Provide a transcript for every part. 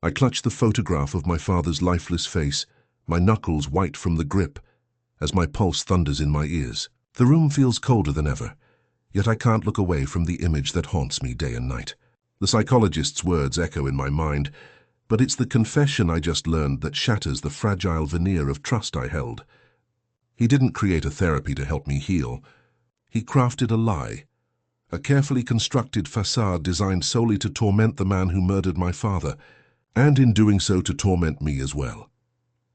I clutch the photograph of my father's lifeless face, my knuckles white from the grip, as my pulse thunders in my ears. The room feels colder than ever, yet I can't look away from the image that haunts me day and night. The psychologist's words echo in my mind, but it's the confession I just learned that shatters the fragile veneer of trust I held. He didn't create a therapy to help me heal. He crafted a lie, a carefully constructed facade designed solely to torment the man who murdered my father, and in doing so to torment me as well.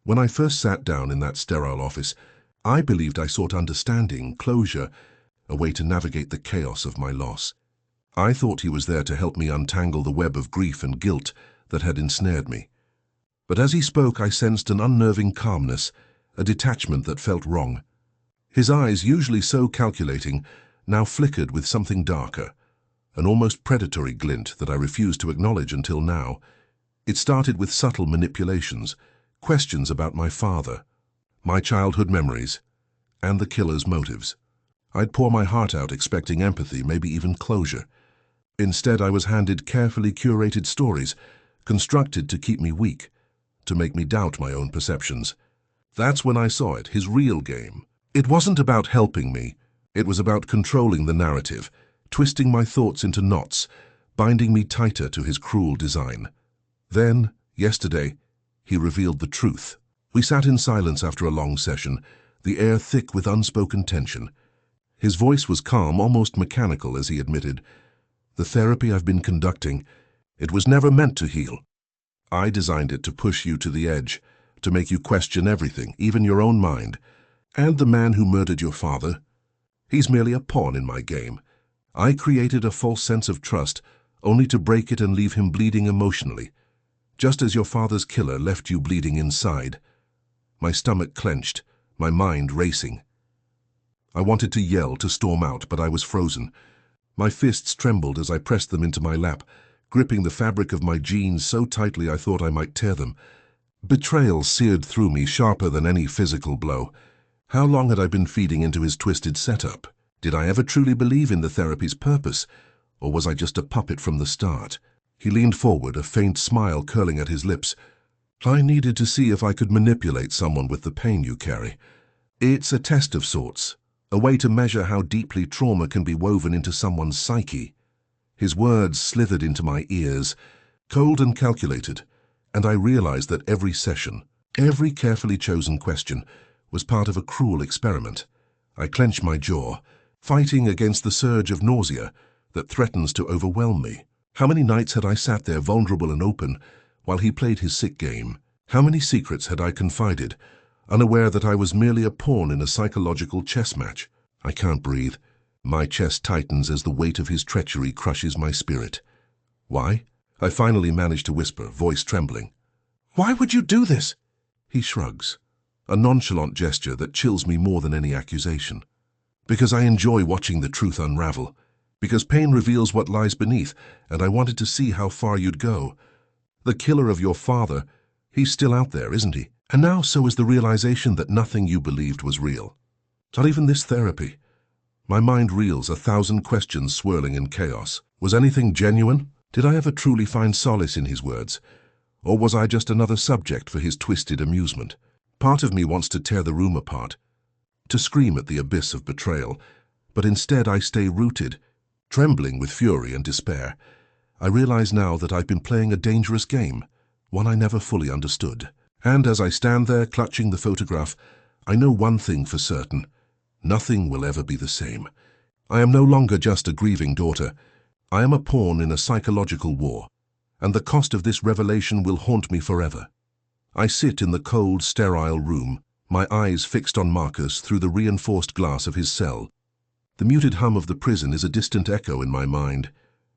When I first sat down in that sterile office, I believed I sought understanding, closure, a way to navigate the chaos of my loss. I thought he was there to help me untangle the web of grief and guilt that had ensnared me. But as he spoke, I sensed an unnerving calmness, a detachment that felt wrong. His eyes, usually so calculating, now flickered with something darker, an almost predatory glint that I refused to acknowledge until now. It started with subtle manipulations, questions about my father, my childhood memories, and the killer's motives. I'd pour my heart out expecting empathy, maybe even closure. Instead, I was handed carefully curated stories, constructed to keep me weak, to make me doubt my own perceptions. That's when I saw it, his real game. It wasn't about helping me. It was about controlling the narrative, twisting my thoughts into knots, binding me tighter to his cruel design. Then, yesterday, he revealed the truth. We sat in silence after a long session, the air thick with unspoken tension. His voice was calm, almost mechanical, as he admitted, "The therapy I've been conducting, it was never meant to heal. I designed it to push you to the edge, to make you question everything, even your own mind. And the man who murdered your father, he's merely a pawn in my game. I created a false sense of trust, only to break it and leave him bleeding emotionally, just as your father's killer left you bleeding inside." My stomach clenched, my mind racing. I wanted to yell, to storm out, but I was frozen. My fists trembled as I pressed them into my lap, gripping the fabric of my jeans so tightly I thought I might tear them. Betrayal seared through me, sharper than any physical blow. How long had I been feeding into his twisted setup? Did I ever truly believe in the therapy's purpose, or was I just a puppet from the start? He leaned forward, a faint smile curling at his lips. "I needed to see if I could manipulate someone with the pain you carry. It's a test of sorts, a way to measure how deeply trauma can be woven into someone's psyche." His words slithered into my ears, cold and calculated, and I realized that every session, every carefully chosen question, was part of a cruel experiment. I clenched my jaw, fighting against the surge of nausea that threatens to overwhelm me. How many nights had I sat there vulnerable and open, while he played his sick game? How many secrets had I confided, unaware that I was merely a pawn in a psychological chess match? I can't breathe. My chest tightens as the weight of his treachery crushes my spirit. "Why?" I finally managed to whisper, voice trembling. "Why would you do this?" He shrugs, a nonchalant gesture that chills me more than any accusation. "Because I enjoy watching the truth unravel. Because pain reveals what lies beneath, and I wanted to see how far you'd go. The killer of your father, he's still out there, isn't he? And now so is the realization that nothing you believed was real. Not even this therapy." My mind reels, 1,000 questions swirling in chaos. Was anything genuine? Did I ever truly find solace in his words? Or was I just another subject for his twisted amusement? Part of me wants to tear the room apart, to scream at the abyss of betrayal, but instead I stay rooted, trembling with fury and despair. I realize now that I've been playing a dangerous game, one I never fully understood. And as I stand there clutching the photograph, I know one thing for certain. Nothing will ever be the same. I am no longer just a grieving daughter. I am a pawn in a psychological war, and the cost of this revelation will haunt me forever. I sit in the cold, sterile room, my eyes fixed on Marcus through the reinforced glass of his cell. The muted hum of the prison is a distant echo in my mind,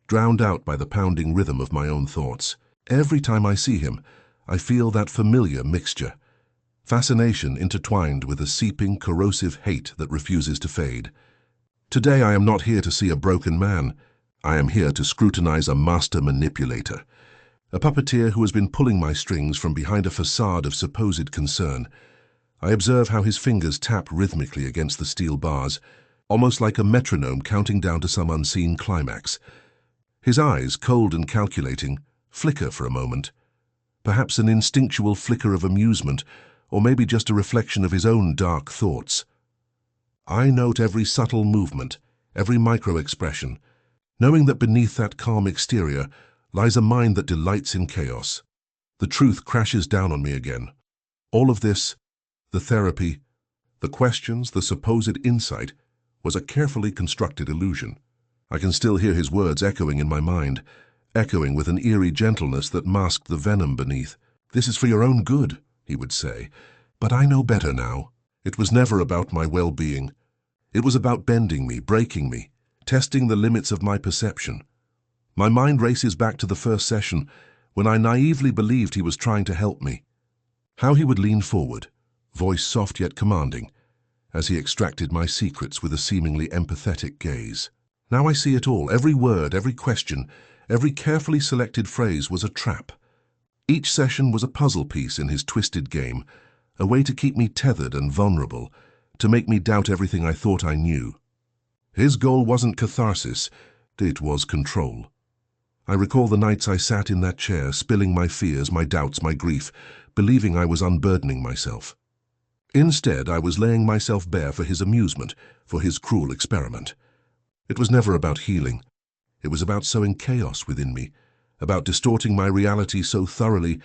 drowned out by the pounding rhythm of my own thoughts. Every time I see him, I feel that familiar mixture. Fascination intertwined with a seeping, corrosive hate that refuses to fade. Today I am not here to see a broken man. I am here to scrutinize a master manipulator, a puppeteer who has been pulling my strings from behind a facade of supposed concern. I observe how his fingers tap rhythmically against the steel bars, almost like a metronome counting down to some unseen climax. His eyes, cold and calculating, flicker for a moment, perhaps an instinctual flicker of amusement, or maybe just a reflection of his own dark thoughts. I note every subtle movement, every micro-expression, knowing that beneath that calm exterior lies a mind that delights in chaos. The truth crashes down on me again. All of this, the therapy, the questions, the supposed insight, was a carefully constructed illusion. I can still hear his words echoing in my mind, echoing with an eerie gentleness that masked the venom beneath. "This is for your own good," he would say. But I know better now. It was never about my well-being. It was about bending me, breaking me, testing the limits of my perception. My mind races back to the first session, when I naively believed he was trying to help me. How he would lean forward, voice soft yet commanding, as he extracted my secrets with a seemingly empathetic gaze. Now I see it all. Every word, every question, every carefully selected phrase was a trap. Each session was a puzzle piece in his twisted game, a way to keep me tethered and vulnerable, to make me doubt everything I thought I knew. His goal wasn't catharsis, it was control. I recall the nights I sat in that chair, spilling my fears, my doubts, my grief, believing I was unburdening myself. Instead, I was laying myself bare for his amusement, for his cruel experiment. It was never about healing. It was about sowing chaos within me, about distorting my reality so thoroughly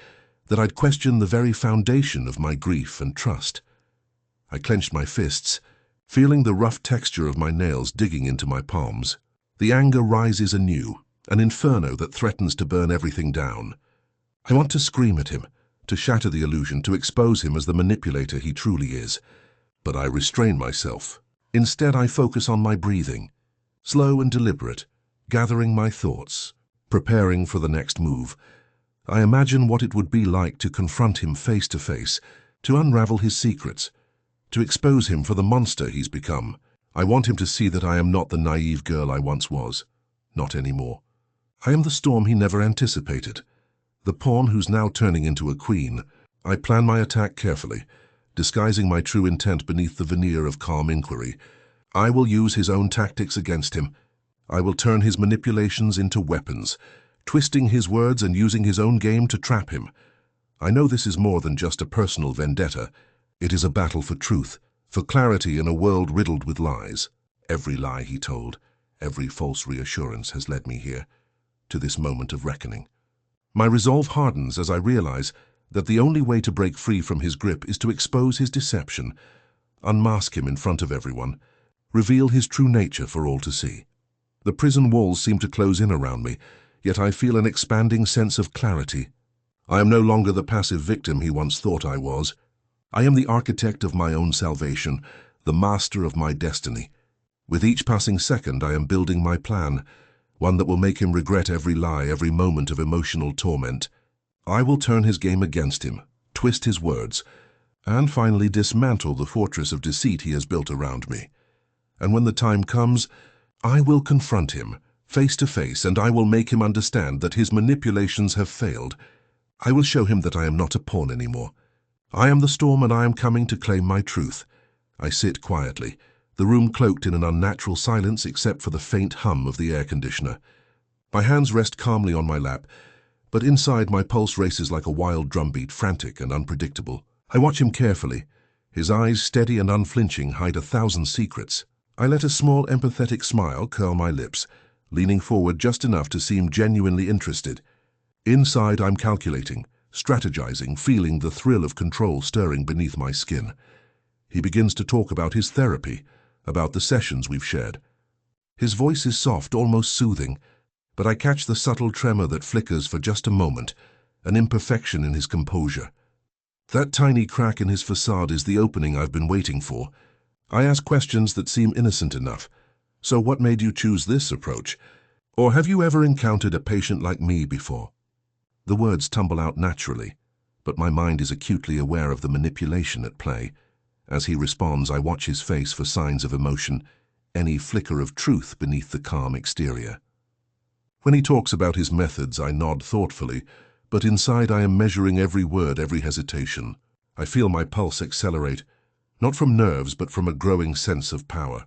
that I'd question the very foundation of my grief and trust. I clenched my fists, feeling the rough texture of my nails digging into my palms. The anger rises anew, an inferno that threatens to burn everything down. I want to scream at him, to shatter the illusion, to expose him as the manipulator he truly is. But I restrain myself. Instead, I focus on my breathing, slow and deliberate, gathering my thoughts, preparing for the next move. I imagine what it would be like to confront him face to face, to unravel his secrets, to expose him for the monster he's become. I want him to see that I am not the naive girl I once was. Not anymore. I am the storm he never anticipated, the pawn who's now turning into a queen. I plan my attack carefully, disguising my true intent beneath the veneer of calm inquiry. I will use his own tactics against him. I will turn his manipulations into weapons, twisting his words and using his own game to trap him. I know this is more than just a personal vendetta. It is a battle for truth, for clarity in a world riddled with lies. Every lie he told, every false reassurance has led me here, to this moment of reckoning. My resolve hardens as I realize that the only way to break free from his grip is to expose his deception, unmask him in front of everyone, reveal his true nature for all to see. The prison walls seem to close in around me, yet I feel an expanding sense of clarity. I am no longer the passive victim he once thought I was. I am the architect of my own salvation, the master of my destiny. With each passing second, I am building my plan, one that will make him regret every lie, every moment of emotional torment. I will turn his game against him, twist his words, and finally dismantle the fortress of deceit he has built around me. And when the time comes, I will confront him, face to face, and I will make him understand that his manipulations have failed. I will show him that I am not a pawn anymore. I am the storm, and I am coming to claim my truth. I sit quietly, the room cloaked in an unnatural silence except for the faint hum of the air conditioner. My hands rest calmly on my lap, but inside my pulse races like a wild drumbeat, frantic and unpredictable. I watch him carefully. His eyes, steady and unflinching, hide 1,000 secrets. I let a small, empathetic smile curl my lips, leaning forward just enough to seem genuinely interested. Inside, I'm calculating, strategizing, feeling the thrill of control stirring beneath my skin. He begins to talk about his therapy, about the sessions we've shared. His voice is soft, almost soothing, but I catch the subtle tremor that flickers for just a moment, an imperfection in his composure. That tiny crack in his facade is the opening I've been waiting for. I ask questions that seem innocent enough. So what made you choose this approach? Or have you ever encountered a patient like me before? The words tumble out naturally, but my mind is acutely aware of the manipulation at play. As he responds, I watch his face for signs of emotion, any flicker of truth beneath the calm exterior. When he talks about his methods, I nod thoughtfully, but inside I am measuring every word, every hesitation. I feel my pulse accelerate, not from nerves, but from a growing sense of power.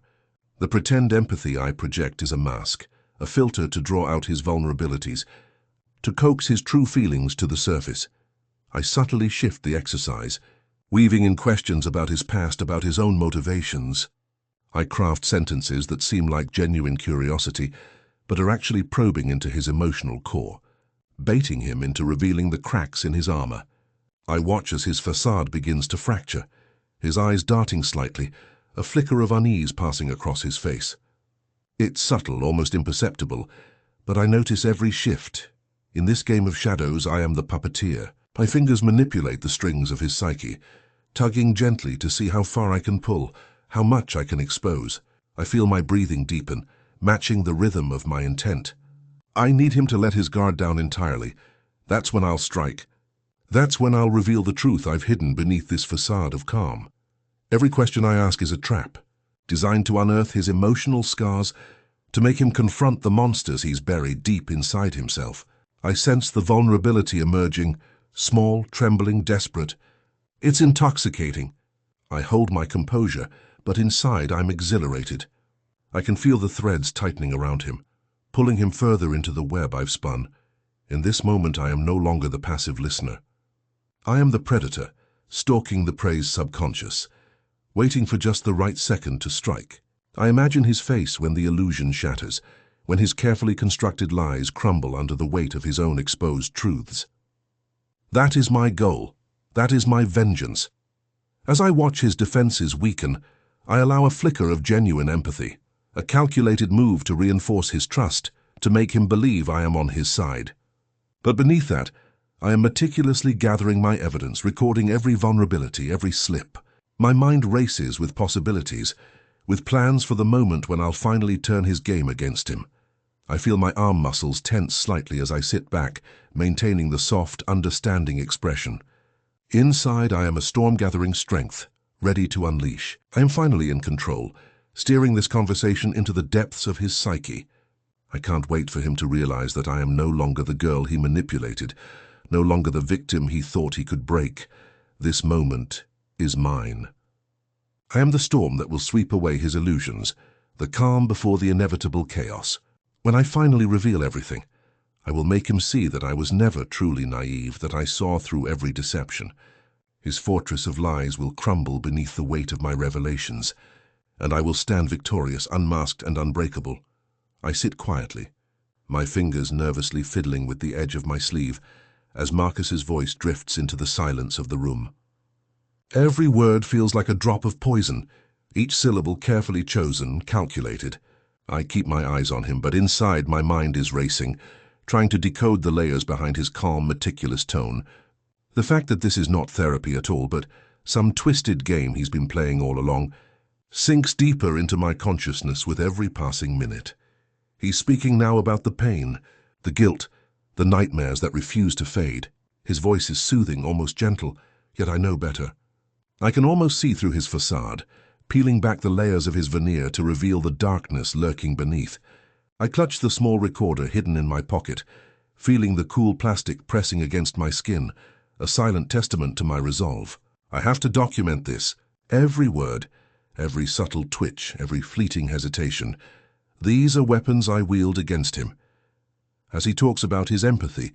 The pretend empathy I project is a mask, a filter to draw out his vulnerabilities, to coax his true feelings to the surface. I subtly shift the exercise, weaving in questions about his past, about his own motivations. I craft sentences that seem like genuine curiosity, but are actually probing into his emotional core, baiting him into revealing the cracks in his armor. I watch as his facade begins to fracture, his eyes darting slightly, a flicker of unease passing across his face. It's subtle, almost imperceptible, but I notice every shift. In this game of shadows, I am the puppeteer. My fingers manipulate the strings of his psyche, tugging gently to see how far I can pull, how much I can expose. I feel my breathing deepen, matching the rhythm of my intent. I need him to let his guard down entirely. That's when I'll strike. That's when I'll reveal the truth I've hidden beneath this facade of calm. Every question I ask is a trap, designed to unearth his emotional scars, to make him confront the monsters he's buried deep inside himself. I sense the vulnerability emerging, small, trembling, desperate. It's intoxicating. I hold my composure, but inside I'm exhilarated. I can feel the threads tightening around him, pulling him further into the web I've spun. In this moment I am no longer the passive listener. I am the predator, stalking the prey's subconscious, waiting for just the right second to strike. I imagine his face when the illusion shatters, when his carefully constructed lies crumble under the weight of his own exposed truths. That is my goal. That is my vengeance. As I watch his defenses weaken, I allow a flicker of genuine empathy, a calculated move to reinforce his trust, to make him believe I am on his side. But beneath that, I am meticulously gathering my evidence, recording every vulnerability, every slip. My mind races with possibilities, with plans for the moment when I'll finally turn his game against him. I feel my arm muscles tense slightly as I sit back, maintaining the soft, understanding expression. Inside, I am a storm-gathering strength, ready to unleash. I am finally in control, steering this conversation into the depths of his psyche. I can't wait for him to realize that I am no longer the girl he manipulated, no longer the victim he thought he could break. This moment is mine. I am the storm that will sweep away his illusions, the calm before the inevitable chaos. When I finally reveal everything, I will make him see that I was never truly naive, that I saw through every deception. His fortress of lies will crumble beneath the weight of my revelations, and I will stand victorious, unmasked and unbreakable. I sit quietly, my fingers nervously fiddling with the edge of my sleeve, as Marcus's voice drifts into the silence of the room. Every word feels like a drop of poison, each syllable carefully chosen, calculated. I keep my eyes on him, but inside my mind is racing, trying to decode the layers behind his calm, meticulous tone. The fact that this is not therapy at all, but some twisted game he's been playing all along, sinks deeper into my consciousness with every passing minute. He's speaking now about the pain, the guilt, the nightmares that refuse to fade. His voice is soothing, almost gentle, yet I know better. I can almost see through his facade, peeling back the layers of his veneer to reveal the darkness lurking beneath. I clutch the small recorder hidden in my pocket, feeling the cool plastic pressing against my skin, a silent testament to my resolve. I have to document this. Every word, every subtle twitch, every fleeting hesitation. These are weapons I wield against him. As he talks about his empathy,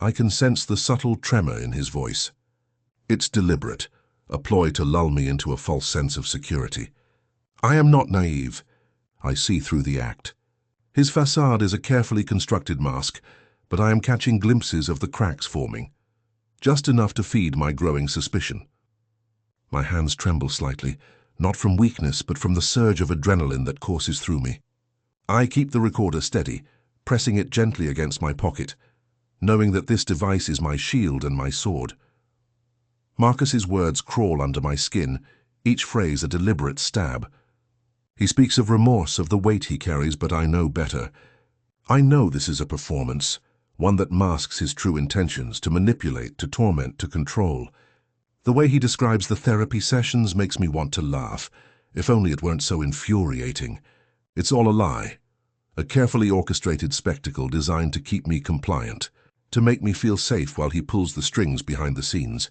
I can sense the subtle tremor in his voice. It's deliberate, a ploy to lull me into a false sense of security. I am not naive. I see through the act. His facade is a carefully constructed mask, but I am catching glimpses of the cracks forming, just enough to feed my growing suspicion. My hands tremble slightly, not from weakness, but from the surge of adrenaline that courses through me. I keep the recorder steady, pressing it gently against my pocket, knowing that this device is my shield and my sword. Marcus's words crawl under my skin, each phrase a deliberate stab. He speaks of remorse, of the weight he carries, but I know better. I know this is a performance, one that masks his true intentions, to manipulate, to torment, to control. The way he describes the therapy sessions makes me want to laugh, if only it weren't so infuriating. It's all a lie, a carefully orchestrated spectacle designed to keep me compliant, to make me feel safe while he pulls the strings behind the scenes.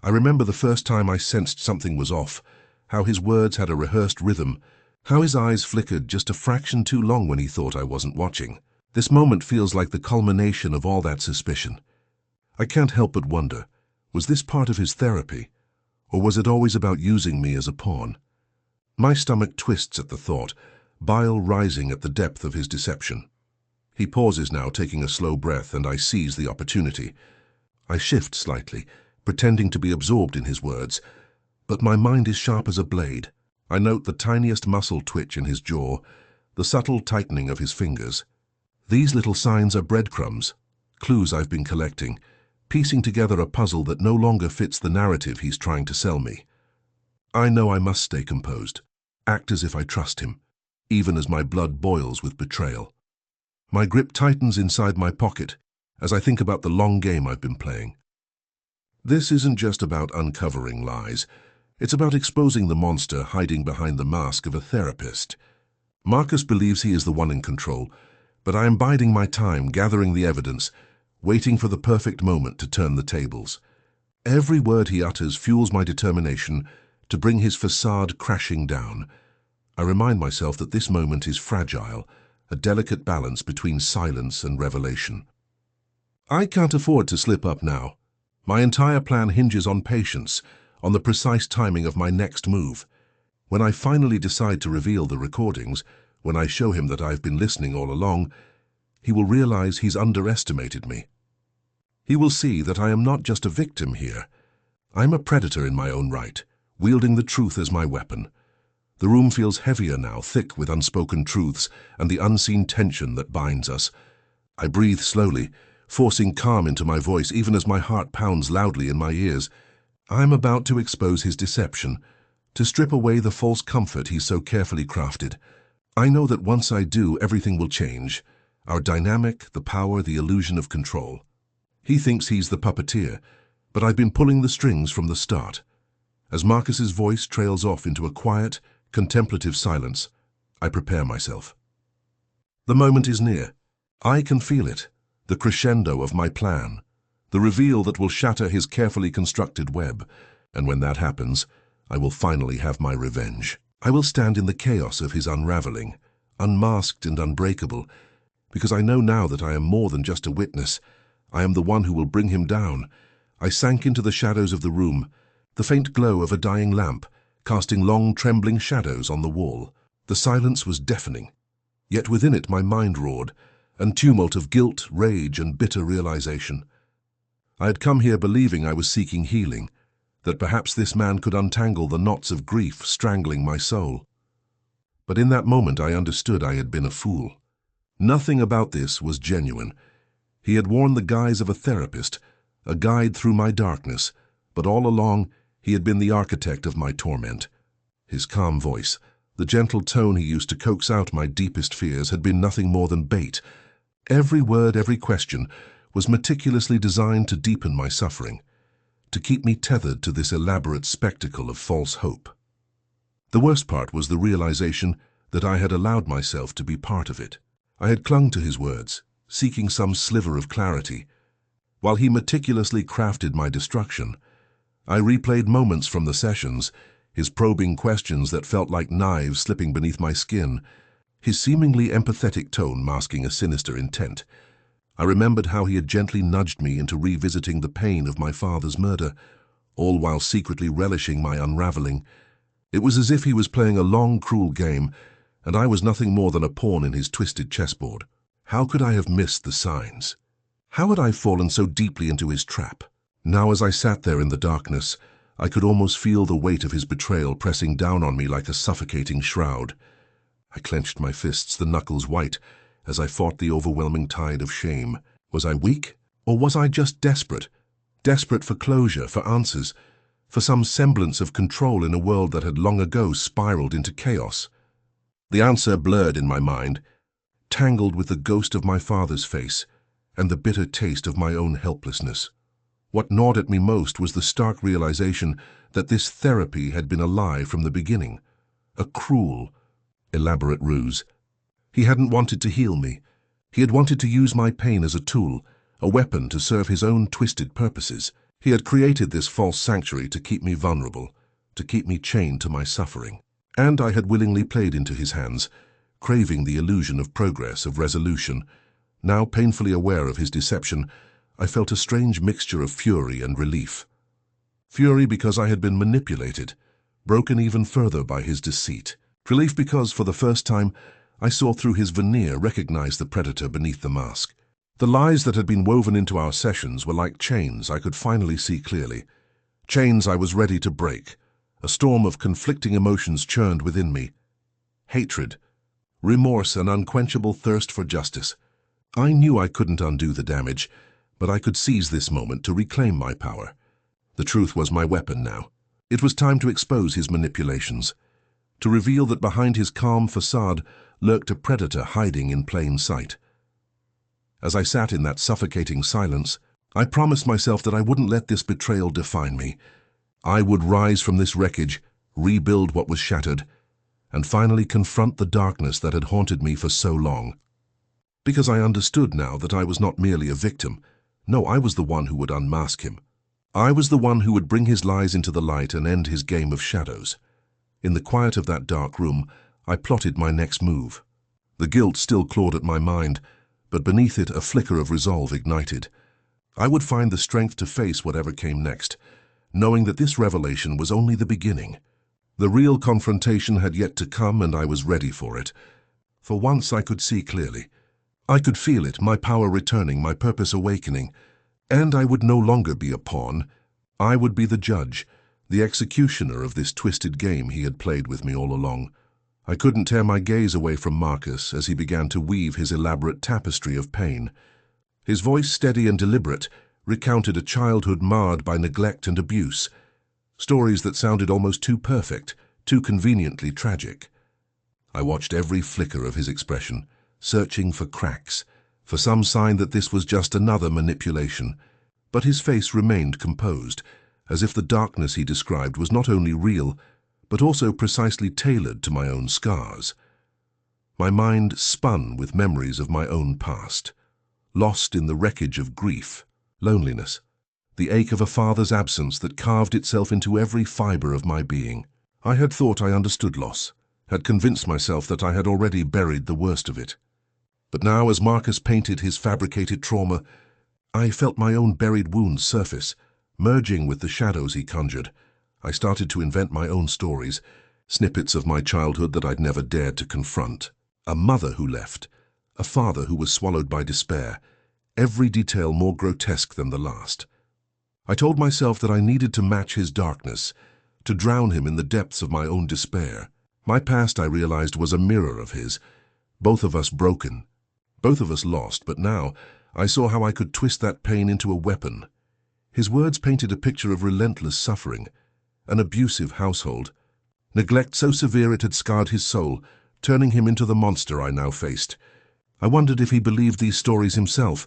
I remember the first time I sensed something was off, how his words had a rehearsed rhythm, how his eyes flickered just a fraction too long when he thought I wasn't watching. This moment feels like the culmination of all that suspicion. I can't help but wonder, Was this part of his therapy, or was it always about using me as a pawn? My stomach twists at the thought, bile rising at the depth of his deception. He pauses now, taking a slow breath, and I seize the opportunity. I shift slightly, pretending to be absorbed in his words, but my mind is sharp as a blade. I note the tiniest muscle twitch in his jaw, the subtle tightening of his fingers. These little signs are breadcrumbs, clues I've been collecting, piecing together a puzzle that no longer fits the narrative he's trying to sell me. I know I must stay composed, act as if I trust him, even as my blood boils with betrayal. My grip tightens inside my pocket as I think about the long game I've been playing. This isn't just about uncovering lies. It's about exposing the monster hiding behind the mask of a therapist. Marcus believes he is the one in control, but I am biding my time, gathering the evidence, waiting for the perfect moment to turn the tables. Every word he utters fuels my determination to bring his facade crashing down. I remind myself that this moment is fragile, a delicate balance between silence and revelation. I can't afford to slip up now. My entire plan hinges on patience, on the precise timing of my next move. When I finally decide to reveal the recordings, when I show him that I've been listening all along, he will realize he's underestimated me. He will see that I am not just a victim here. I'm a predator in my own right, wielding the truth as my weapon. The room feels heavier now, thick with unspoken truths and the unseen tension that binds us. I breathe slowly, forcing calm into my voice even as my heart pounds loudly in my ears. I'm about to expose his deception, to strip away the false comfort he's so carefully crafted. I know that once I do, everything will change. Our dynamic, the power, the illusion of control. He thinks he's the puppeteer, but I've been pulling the strings from the start. As Marcus's voice trails off into a quiet, contemplative silence, I prepare myself. The moment is near. I can feel it, the crescendo of my plan, the reveal that will shatter his carefully constructed web, and when that happens, I will finally have my revenge. I will stand in the chaos of his unraveling, unmasked and unbreakable, because I know now that I am more than just a witness. I am the one who will bring him down. I sank into the shadows of the room, the faint glow of a dying lamp, casting long, trembling shadows on the wall. The silence was deafening, yet within it my mind roared, a tumult of guilt, rage, and bitter realization. I had come here believing I was seeking healing, that perhaps this man could untangle the knots of grief strangling my soul. But in that moment I understood I had been a fool. Nothing about this was genuine. He had worn the guise of a therapist, a guide through my darkness, but all along he had been the architect of my torment. His calm voice, the gentle tone he used to coax out my deepest fears, had been nothing more than bait. Every word, every question was meticulously designed to deepen my suffering, to keep me tethered to this elaborate spectacle of false hope. The worst part was the realization that I had allowed myself to be part of it. I had clung to his words, seeking some sliver of clarity. While he meticulously crafted my destruction, I replayed moments from the sessions, his probing questions that felt like knives slipping beneath my skin, his seemingly empathetic tone masking a sinister intent. I remembered how he had gently nudged me into revisiting the pain of my father's murder, all while secretly relishing my unraveling. It was as if he was playing a long, cruel game, and I was nothing more than a pawn in his twisted chessboard. How could I have missed the signs? How had I fallen so deeply into his trap? Now, as I sat there in the darkness, I could almost feel the weight of his betrayal pressing down on me like a suffocating shroud. I clenched my fists, the knuckles white, as I fought the overwhelming tide of shame. Was I weak? Or was I just desperate? Desperate for closure, for answers, for some semblance of control in a world that had long ago spiraled into chaos? The answer blurred in my mind, tangled with the ghost of my father's face and the bitter taste of my own helplessness. What gnawed at me most was the stark realization that this therapy had been a lie from the beginning, a cruel, elaborate ruse. He hadn't wanted to heal me. He had wanted to use my pain as a tool, a weapon to serve his own twisted purposes. He had created this false sanctuary to keep me vulnerable, to keep me chained to my suffering. And I had willingly played into his hands, craving the illusion of progress, of resolution. Now painfully aware of his deception, I felt a strange mixture of fury and relief. Fury because I had been manipulated, broken even further by his deceit. Relief because, for the first time, I saw through his veneer, recognized the predator beneath the mask. The lies that had been woven into our sessions were like chains I could finally see clearly. Chains I was ready to break. A storm of conflicting emotions churned within me. Hatred, remorse, and unquenchable thirst for justice. I knew I couldn't undo the damage, but I could seize this moment to reclaim my power. The truth was my weapon now. It was time to expose his manipulations, to reveal that behind his calm facade lurked a predator hiding in plain sight. As I sat in that suffocating silence, I promised myself that I wouldn't let this betrayal define me. I would rise from this wreckage, rebuild what was shattered, and finally confront the darkness that had haunted me for so long. Because I understood now that I was not merely a victim. No, I was the one who would unmask him. I was the one who would bring his lies into the light and end his game of shadows. In the quiet of that dark room, I plotted my next move. The guilt still clawed at my mind, but beneath it a flicker of resolve ignited. I would find the strength to face whatever came next, knowing that this revelation was only the beginning. The real confrontation had yet to come, and I was ready for it. For once I could see clearly. I could feel it, my power returning, my purpose awakening. And I would no longer be a pawn. I would be the judge, the executioner of this twisted game he had played with me all along. I couldn't tear my gaze away from Marcus as he began to weave his elaborate tapestry of pain. His voice, steady and deliberate, recounted a childhood marred by neglect and abuse. Stories that sounded almost too perfect, too conveniently tragic. I watched every flicker of his expression, searching for cracks, for some sign that this was just another manipulation. But his face remained composed, as if the darkness he described was not only real, but also precisely tailored to my own scars. My mind spun with memories of my own past, lost in the wreckage of grief, loneliness, the ache of a father's absence that carved itself into every fiber of my being. I had thought I understood loss, had convinced myself that I had already buried the worst of it. But now, as Marcus painted his fabricated trauma, I felt my own buried wounds surface, merging with the shadows he conjured. I started to invent my own stories, snippets of my childhood that I'd never dared to confront. A mother who left, a father who was swallowed by despair, every detail more grotesque than the last. I told myself that I needed to match his darkness, to drown him in the depths of my own despair. My past, I realized, was a mirror of his, both of us broken, both of us lost, but now I saw how I could twist that pain into a weapon. His words painted a picture of relentless suffering, an abusive household, neglect so severe it had scarred his soul, turning him into the monster I now faced. I wondered if he believed these stories himself,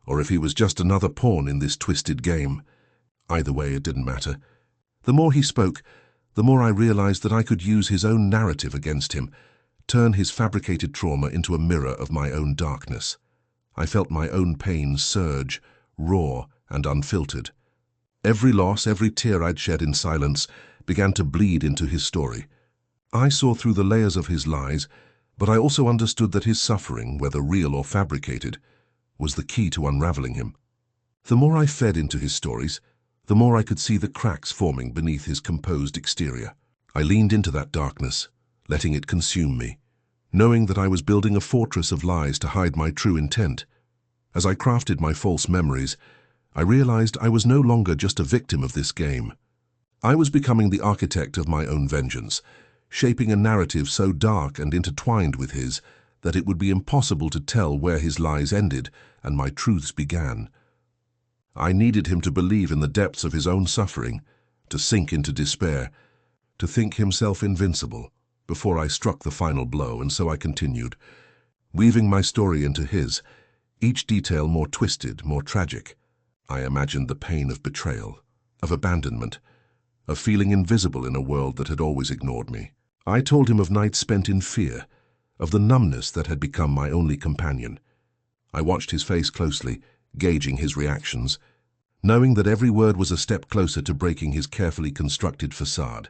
or if he was just another pawn in this twisted game. Either way, it didn't matter. The more he spoke, the more I realized that I could use his own narrative against him, turn his fabricated trauma into a mirror of my own darkness. I felt my own pain surge, raw and unfiltered. Every loss, every tear I'd shed in silence, began to bleed into his story. I saw through the layers of his lies, but I also understood that his suffering, whether real or fabricated, was the key to unraveling him. The more I fed into his stories, the more I could see the cracks forming beneath his composed exterior. I leaned into that darkness, letting it consume me, knowing that I was building a fortress of lies to hide my true intent. As I crafted my false memories, I realized I was no longer just a victim of this game. I was becoming the architect of my own vengeance, shaping a narrative so dark and intertwined with his that it would be impossible to tell where his lies ended and my truths began. I needed him to believe in the depths of his own suffering, to sink into despair, to think himself invincible, before I struck the final blow, and so I continued, weaving my story into his, each detail more twisted, more tragic. I imagined the pain of betrayal, of abandonment, of feeling invisible in a world that had always ignored me. I told him of nights spent in fear, of the numbness that had become my only companion. I watched his face closely, gauging his reactions, knowing that every word was a step closer to breaking his carefully constructed facade.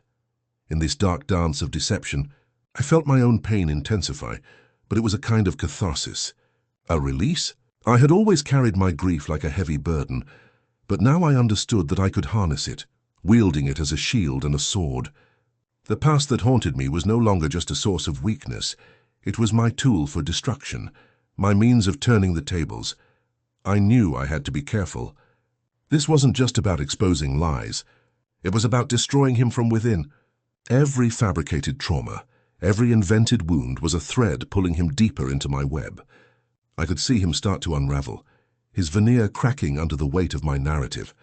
In this dark dance of deception, I felt my own pain intensify, but it was a kind of catharsis. A release? I had always carried my grief like a heavy burden, but now I understood that I could harness it, wielding it as a shield and a sword. The past that haunted me was no longer just a source of weakness. It was my tool for destruction, my means of turning the tables. I knew I had to be careful. This wasn't just about exposing lies. It was about destroying him from within. Every fabricated trauma, every invented wound was a thread pulling him deeper into my web. I could see him start to unravel, his veneer cracking under the weight of my narrative.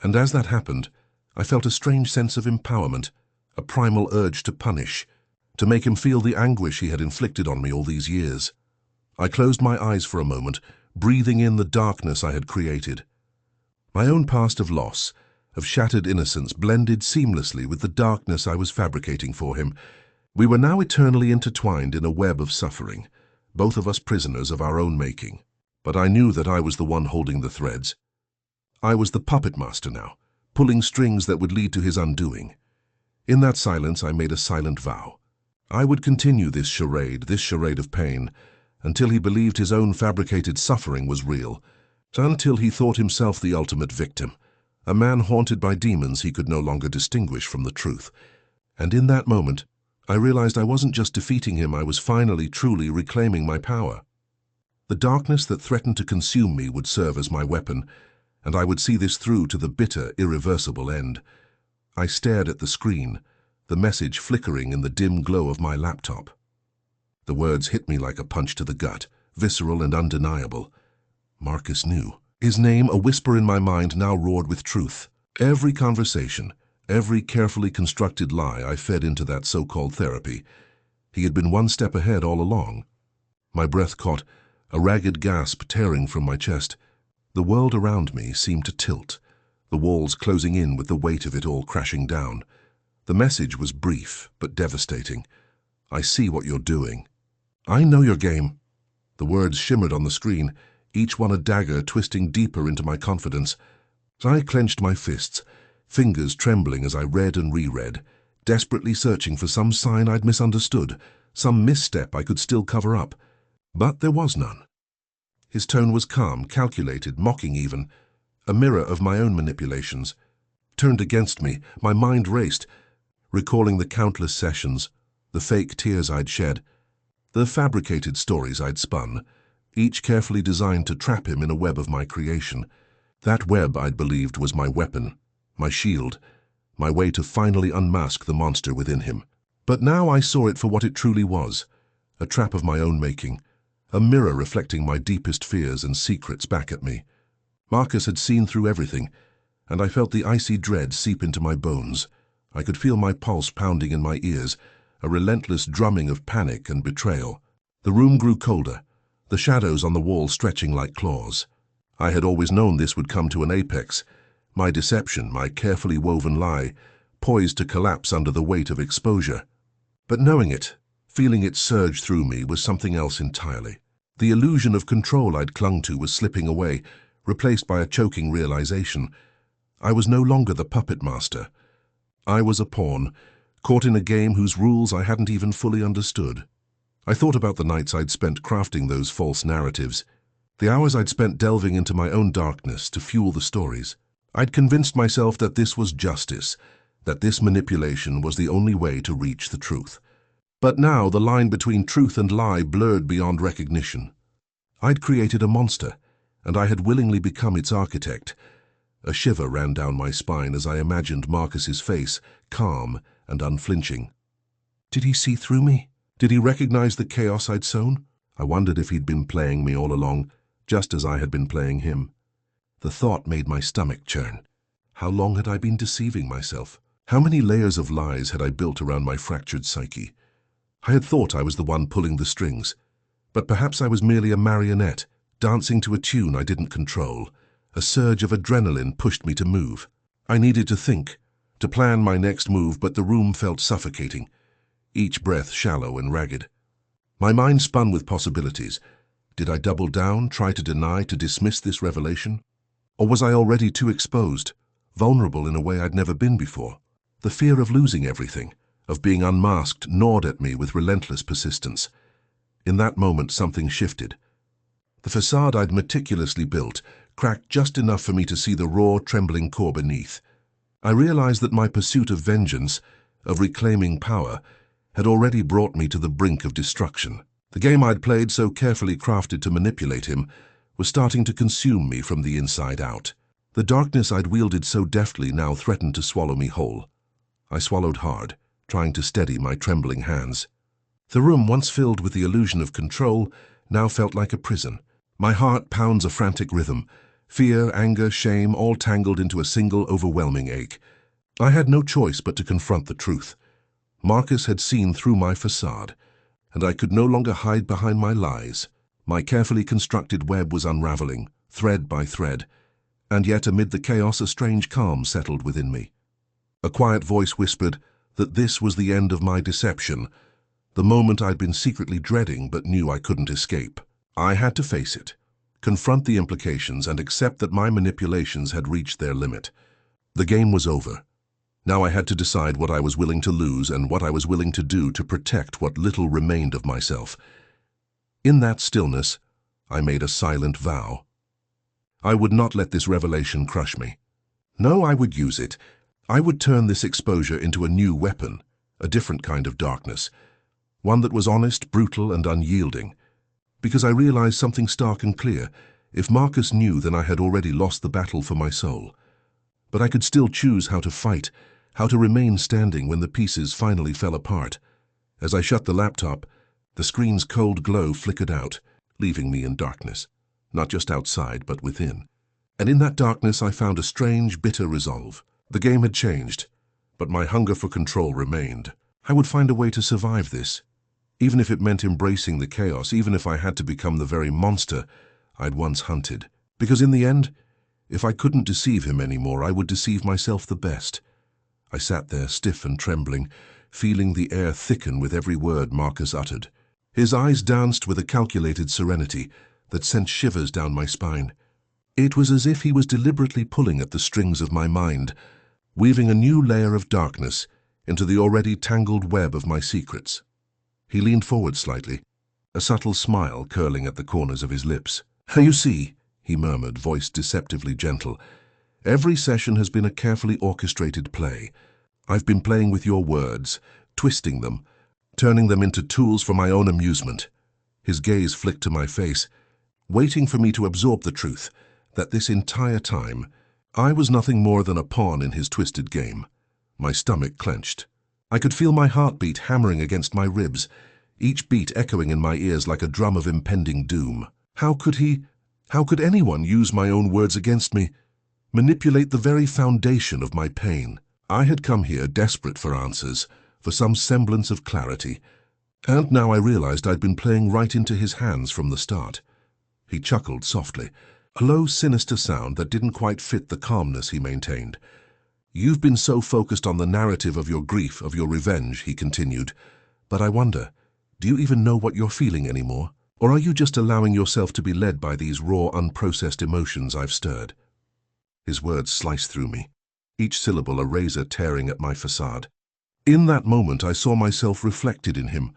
And as that happened, I felt a strange sense of empowerment, a primal urge to punish, to make him feel the anguish he had inflicted on me all these years. I closed my eyes for a moment, breathing in the darkness I had created. My own past of loss, of shattered innocence, blended seamlessly with the darkness I was fabricating for him. We were now eternally intertwined in a web of suffering, both of us prisoners of our own making. But I knew that I was the one holding the threads. I was the puppet master now, pulling strings that would lead to his undoing. In that silence, I made a silent vow. I would continue this charade of pain, until he believed his own fabricated suffering was real, until he thought himself the ultimate victim, a man haunted by demons he could no longer distinguish from the truth. And in that moment, I realized I wasn't just defeating him, I was finally, truly reclaiming my power. The darkness that threatened to consume me would serve as my weapon, and I would see this through to the bitter, irreversible end. I stared at the screen, the message flickering in the dim glow of my laptop. The words hit me like a punch to the gut, visceral and undeniable. Marcus knew. His name, a whisper in my mind, now roared with truth. Every conversation, every carefully constructed lie I fed into that so-called therapy. He had been one step ahead all along. My breath caught, a ragged gasp tearing from my chest. The world around me seemed to tilt, the walls closing in with the weight of it all crashing down. The message was brief, but devastating. I see what you're doing. I know your game. The words shimmered on the screen, each one a dagger twisting deeper into my confidence. I clenched my fists, fingers trembling as I read and reread, desperately searching for some sign I'd misunderstood, some misstep I could still cover up. But there was none. His tone was calm, calculated, mocking even, a mirror of my own manipulations. Turned against me, my mind raced, recalling the countless sessions, the fake tears I'd shed, the fabricated stories I'd spun, each carefully designed to trap him in a web of my creation. That web, I'd believed, was my weapon, my shield, my way to finally unmask the monster within him. But now I saw it for what it truly was, a trap of my own making, a mirror reflecting my deepest fears and secrets back at me. Marcus had seen through everything, and I felt the icy dread seep into my bones. I could feel my pulse pounding in my ears, a relentless drumming of panic and betrayal. The room grew colder, the shadows on the wall stretching like claws. I had always known this would come to an apex, my deception, my carefully woven lie, poised to collapse under the weight of exposure. But knowing it, feeling it surge through me, was something else entirely. The illusion of control I'd clung to was slipping away, replaced by a choking realization. I was no longer the puppet master. I was a pawn, caught in a game whose rules I hadn't even fully understood. I thought about the nights I'd spent crafting those false narratives, the hours I'd spent delving into my own darkness to fuel the stories. I'd convinced myself that this was justice, that this manipulation was the only way to reach the truth. But now the line between truth and lie blurred beyond recognition. I'd created a monster, and I had willingly become its architect. A shiver ran down my spine as I imagined Marcus's face, calm and unflinching. Did he see through me? Did he recognize the chaos I'd sown? I wondered if he'd been playing me all along, just as I had been playing him. The thought made my stomach churn. How long had I been deceiving myself? How many layers of lies had I built around my fractured psyche? I had thought I was the one pulling the strings, but perhaps I was merely a marionette, dancing to a tune I didn't control. A surge of adrenaline pushed me to move. I needed to think, to plan my next move, but the room felt suffocating, each breath shallow and ragged. My mind spun with possibilities. Did I double down, try to deny, to dismiss this revelation? Or was I already too exposed, vulnerable in a way I'd never been before? The fear of losing everything, of being unmasked, gnawed at me with relentless persistence. In that moment, something shifted. The facade I'd meticulously built cracked just enough for me to see the raw, trembling core beneath. I realized that my pursuit of vengeance, of reclaiming power, had already brought me to the brink of destruction. The game I'd played, so carefully crafted to manipulate him, was starting to consume me from the inside out. The darkness I'd wielded so deftly now threatened to swallow me whole. I swallowed hard, trying to steady my trembling hands. The room, once filled with the illusion of control, now felt like a prison. My heart pounds a frantic rhythm. Fear, anger, shame, all tangled into a single overwhelming ache. I had no choice but to confront the truth. Marcus had seen through my facade, and I could no longer hide behind my lies. My carefully constructed web was unraveling, thread by thread, and yet amid the chaos a strange calm settled within me. A quiet voice whispered that this was the end of my deception, the moment I'd been secretly dreading but knew I couldn't escape. I had to face it, confront the implications, and accept that my manipulations had reached their limit. The game was over. Now I had to decide what I was willing to lose and what I was willing to do to protect what little remained of myself. In that stillness, I made a silent vow. I would not let this revelation crush me. No, I would use it. I would turn this exposure into a new weapon, a different kind of darkness, one that was honest, brutal, and unyielding. Because I realized something stark and clear. If Marcus knew, then I had already lost the battle for my soul. But I could still choose how to fight, how to remain standing when the pieces finally fell apart. As I shut the laptop, the screen's cold glow flickered out, leaving me in darkness, not just outside, but within. And in that darkness I found a strange, bitter resolve. The game had changed, but my hunger for control remained. I would find a way to survive this, even if it meant embracing the chaos, even if I had to become the very monster I'd once hunted. Because in the end, if I couldn't deceive him anymore, I would deceive myself the best. I sat there, stiff and trembling, feeling the air thicken with every word Marcus uttered. His eyes danced with a calculated serenity that sent shivers down my spine. It was as if he was deliberately pulling at the strings of my mind, weaving a new layer of darkness into the already tangled web of my secrets. He leaned forward slightly, a subtle smile curling at the corners of his lips. "You see," he murmured, voice deceptively gentle, "every session has been a carefully orchestrated play. I've been playing with your words, twisting them, turning them into tools for my own amusement." His gaze flicked to my face, waiting for me to absorb the truth that this entire time I was nothing more than a pawn in his twisted game. My stomach clenched. I could feel my heartbeat hammering against my ribs, each beat echoing in my ears like a drum of impending doom. How could anyone use my own words against me, manipulate the very foundation of my pain? I had come here desperate for answers, for some semblance of clarity, and now I realized I'd been playing right into his hands from the start. He chuckled softly, a low, sinister sound that didn't quite fit the calmness he maintained. "You've been so focused on the narrative of your grief, of your revenge," he continued, "but I wonder, do you even know what you're feeling anymore? Or are you just allowing yourself to be led by these raw, unprocessed emotions I've stirred?" His words sliced through me, each syllable a razor tearing at my facade. In that moment I saw myself reflected in him,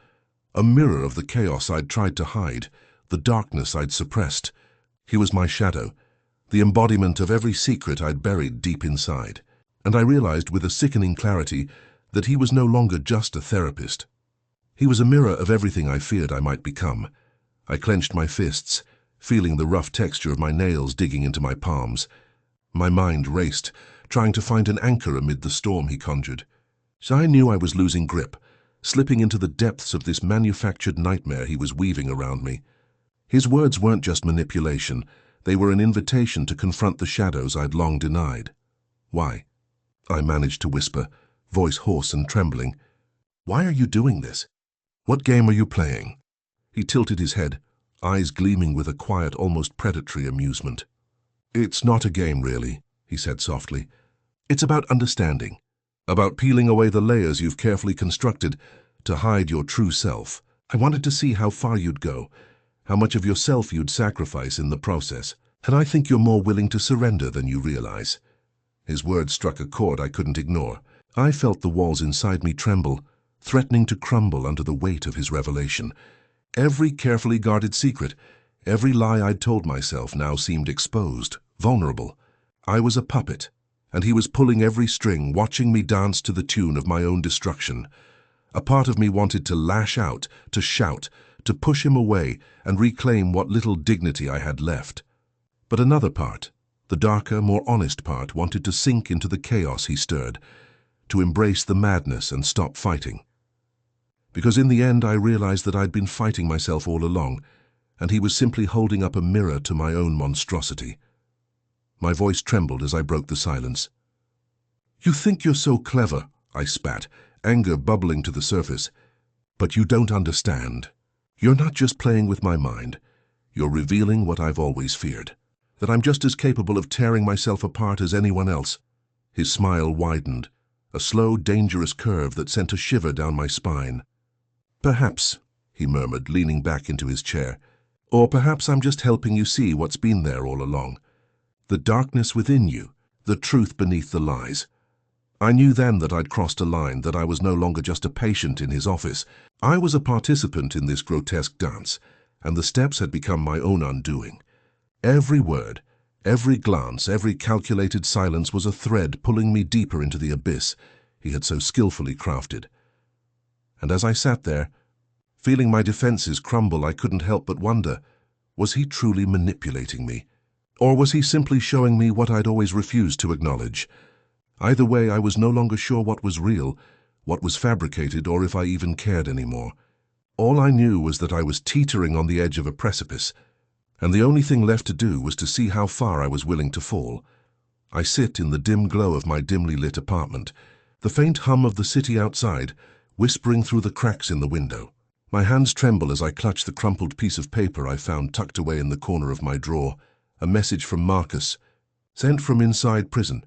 a mirror of the chaos I'd tried to hide, the darkness I'd suppressed. He was my shadow, the embodiment of every secret I'd buried deep inside. And I realized with a sickening clarity that he was no longer just a therapist. He was a mirror of everything I feared I might become. I clenched my fists, feeling the rough texture of my nails digging into my palms. My mind raced, trying to find an anchor amid the storm he conjured. So I knew I was losing grip, slipping into the depths of this manufactured nightmare he was weaving around me. His words weren't just manipulation, they were an invitation to confront the shadows I'd long denied. "Why?" I managed to whisper, voice hoarse and trembling. "Why are you doing this? What game are you playing?" He tilted his head, eyes gleaming with a quiet, almost predatory amusement. "It's not a game, really," he said softly. "It's about understanding, about peeling away the layers you've carefully constructed to hide your true self. I wanted to see how far you'd go, how much of yourself you'd sacrifice in the process, and I think you're more willing to surrender than you realize." His words struck a chord I couldn't ignore. I felt the walls inside me tremble, threatening to crumble under the weight of his revelation. Every carefully guarded secret, every lie I'd told myself now seemed exposed, vulnerable. I was a puppet, and he was pulling every string, watching me dance to the tune of my own destruction. A part of me wanted to lash out, to shout, to push him away and reclaim what little dignity I had left. But another part, the darker, more honest part, wanted to sink into the chaos he stirred, to embrace the madness and stop fighting. Because in the end I realized that I'd been fighting myself all along, and he was simply holding up a mirror to my own monstrosity. My voice trembled as I broke the silence. "You think you're so clever," I spat, anger bubbling to the surface. "But you don't understand. You're not just playing with my mind. You're revealing what I've always feared, that I'm just as capable of tearing myself apart as anyone else." His smile widened, a slow, dangerous curve that sent a shiver down my spine. "Perhaps," he murmured, leaning back into his chair, "or perhaps I'm just helping you see what's been there all along. The darkness within you, the truth beneath the lies." I knew then that I'd crossed a line, that I was no longer just a patient in his office. I was a participant in this grotesque dance, and the steps had become my own undoing. Every word, every glance, every calculated silence was a thread pulling me deeper into the abyss he had so skillfully crafted. And as I sat there, feeling my defenses crumble, I couldn't help but wonder, was he truly manipulating me? Or was he simply showing me what I'd always refused to acknowledge? Either way, I was no longer sure what was real, what was fabricated, or if I even cared anymore. All I knew was that I was teetering on the edge of a precipice, and the only thing left to do was to see how far I was willing to fall. I sit in the dim glow of my dimly lit apartment, the faint hum of the city outside whispering through the cracks in the window. My hands tremble as I clutch the crumpled piece of paper I found tucked away in the corner of my drawer, a message from Marcus, sent from inside prison,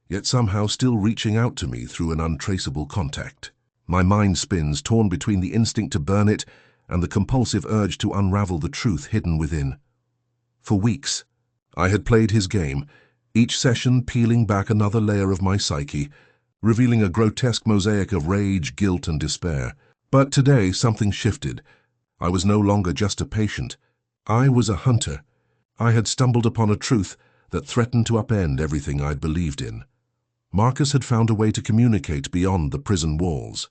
yet somehow still reaching out to me through an untraceable contact. My mind spins, torn between the instinct to burn it and the compulsive urge to unravel the truth hidden within. For weeks, I had played his game, each session peeling back another layer of my psyche, revealing a grotesque mosaic of rage, guilt, and despair. But today something shifted. I was no longer just a patient. I was a hunter. I had stumbled upon a truth that threatened to upend everything I'd believed in. Marcus had found a way to communicate beyond the prison walls.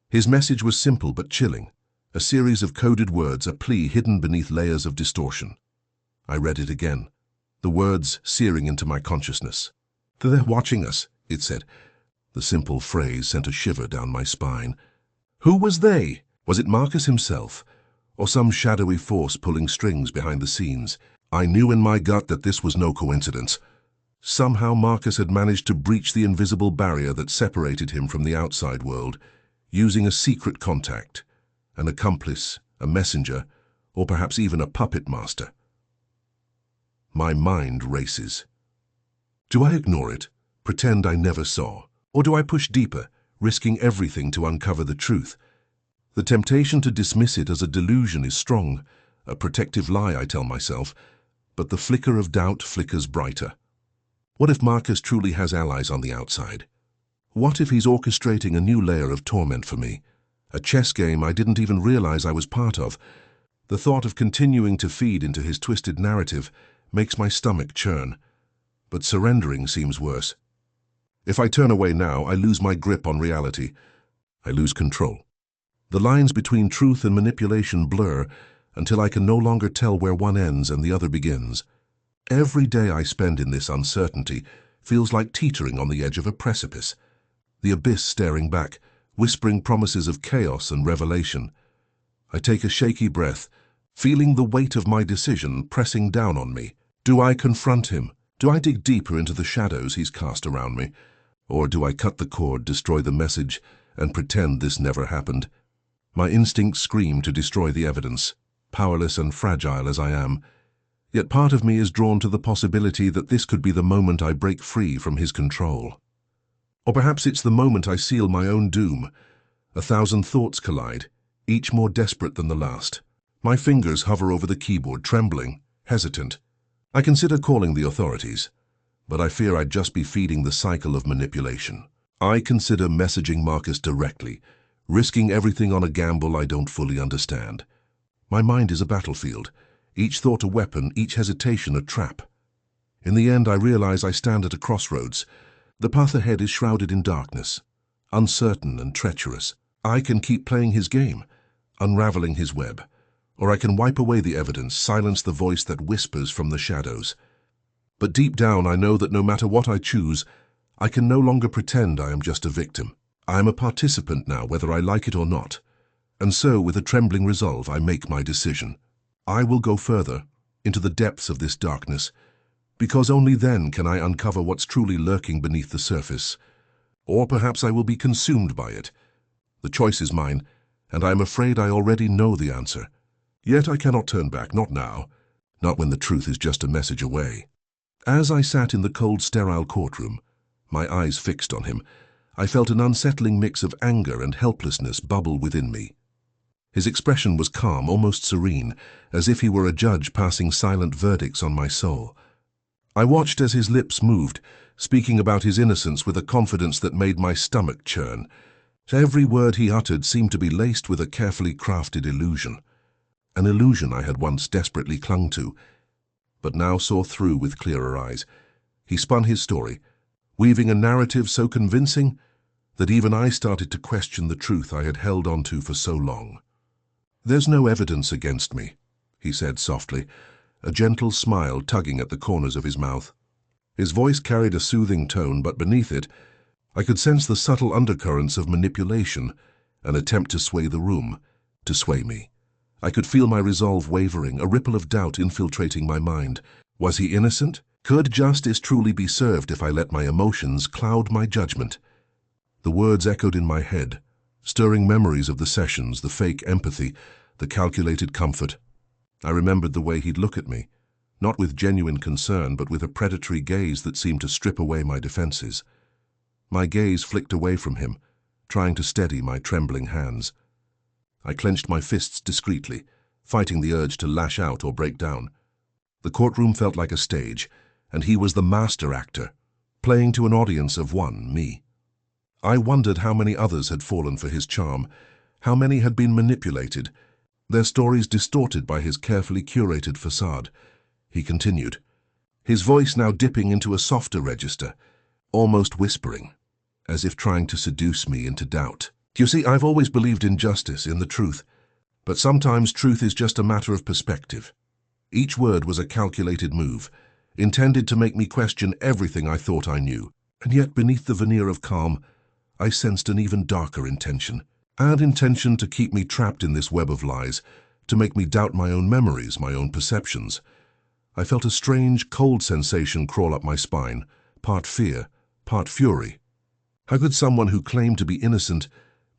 His message was simple but chilling, a series of coded words, a plea hidden beneath layers of distortion. I read it again, the words searing into my consciousness. "They're watching us," it said. The simple phrase sent a shiver down my spine. Who was they? Was it Marcus himself, or some shadowy force pulling strings behind the scenes? I knew in my gut that this was no coincidence. Somehow Marcus had managed to breach the invisible barrier that separated him from the outside world, using a secret contact, an accomplice, a messenger, or perhaps even a puppet master. My mind races. Do I ignore it, pretend I never saw? Or do I push deeper, risking everything to uncover the truth? The temptation to dismiss it as a delusion is strong, a protective lie, I tell myself, but the flicker of doubt flickers brighter. What if Marcus truly has allies on the outside? What if he's orchestrating a new layer of torment for me? A chess game I didn't even realize I was part of. The thought of continuing to feed into his twisted narrative makes my stomach churn. But surrendering seems worse. If I turn away now, I lose my grip on reality. I lose control. The lines between truth and manipulation blur until I can no longer tell where one ends and the other begins. Every day I spend in this uncertainty feels like teetering on the edge of a precipice, the abyss staring back, whispering promises of chaos and revelation. I take a shaky breath, feeling the weight of my decision pressing down on me. Do I confront him? Do I dig deeper into the shadows he's cast around me? Or do I cut the cord, destroy the message, and pretend this never happened? My instincts scream to destroy the evidence, powerless and fragile as I am. Yet part of me is drawn to the possibility that this could be the moment I break free from his control. Or perhaps it's the moment I seal my own doom. 1,000 thoughts collide, each more desperate than the last. My fingers hover over the keyboard, trembling, hesitant. I consider calling the authorities, but I fear I'd just be feeding the cycle of manipulation. I consider messaging Marcus directly, risking everything on a gamble I don't fully understand. My mind is a battlefield, each thought a weapon, each hesitation a trap. In the end, I realize I stand at a crossroads, The path ahead is shrouded in darkness, uncertain and treacherous. I can keep playing his game, unraveling his web, or I can wipe away the evidence, silence the voice that whispers from the shadows. But deep down I know that no matter what I choose, I can no longer pretend I am just a victim. I am a participant now, whether I like it or not. And so, with a trembling resolve, I make my decision. I will go further, into the depths of this darkness, because only then can I uncover what's truly lurking beneath the surface. Or perhaps I will be consumed by it. The choice is mine, and I am afraid I already know the answer. Yet I cannot turn back, not now, not when the truth is just a message away. As I sat in the cold, sterile courtroom, my eyes fixed on him, I felt an unsettling mix of anger and helplessness bubble within me. His expression was calm, almost serene, as if he were a judge passing silent verdicts on my soul. I watched as his lips moved, speaking about his innocence with a confidence that made my stomach churn. Every word he uttered seemed to be laced with a carefully crafted illusion. An illusion I had once desperately clung to, but now saw through with clearer eyes. He spun his story, weaving a narrative so convincing that even I started to question the truth I had held onto for so long. "There's no evidence against me," he said softly, a gentle smile tugging at the corners of his mouth. His voice carried a soothing tone, but beneath it, I could sense the subtle undercurrents of manipulation, an attempt to sway the room, to sway me. I could feel my resolve wavering, a ripple of doubt infiltrating my mind. Was he innocent? Could justice truly be served if I let my emotions cloud my judgment? The words echoed in my head, stirring memories of the sessions, the fake empathy, the calculated comfort. I remembered the way he'd look at me, not with genuine concern, but with a predatory gaze that seemed to strip away my defenses. My gaze flicked away from him, trying to steady my trembling hands. I clenched my fists discreetly, fighting the urge to lash out or break down. The courtroom felt like a stage, and he was the master actor, playing to an audience of one, me. I wondered how many others had fallen for his charm, how many had been manipulated, their stories distorted by his carefully curated facade. He continued, his voice now dipping into a softer register, almost whispering, as if trying to seduce me into doubt. You see, I've always believed in justice, in the truth, but sometimes truth is just a matter of perspective. Each word was a calculated move, intended to make me question everything I thought I knew, and yet beneath the veneer of calm, I sensed an even darker intention, an intention to keep me trapped in this web of lies, to make me doubt my own memories, my own perceptions. I felt a strange, cold sensation crawl up my spine, part fear, part fury. How could someone who claimed to be innocent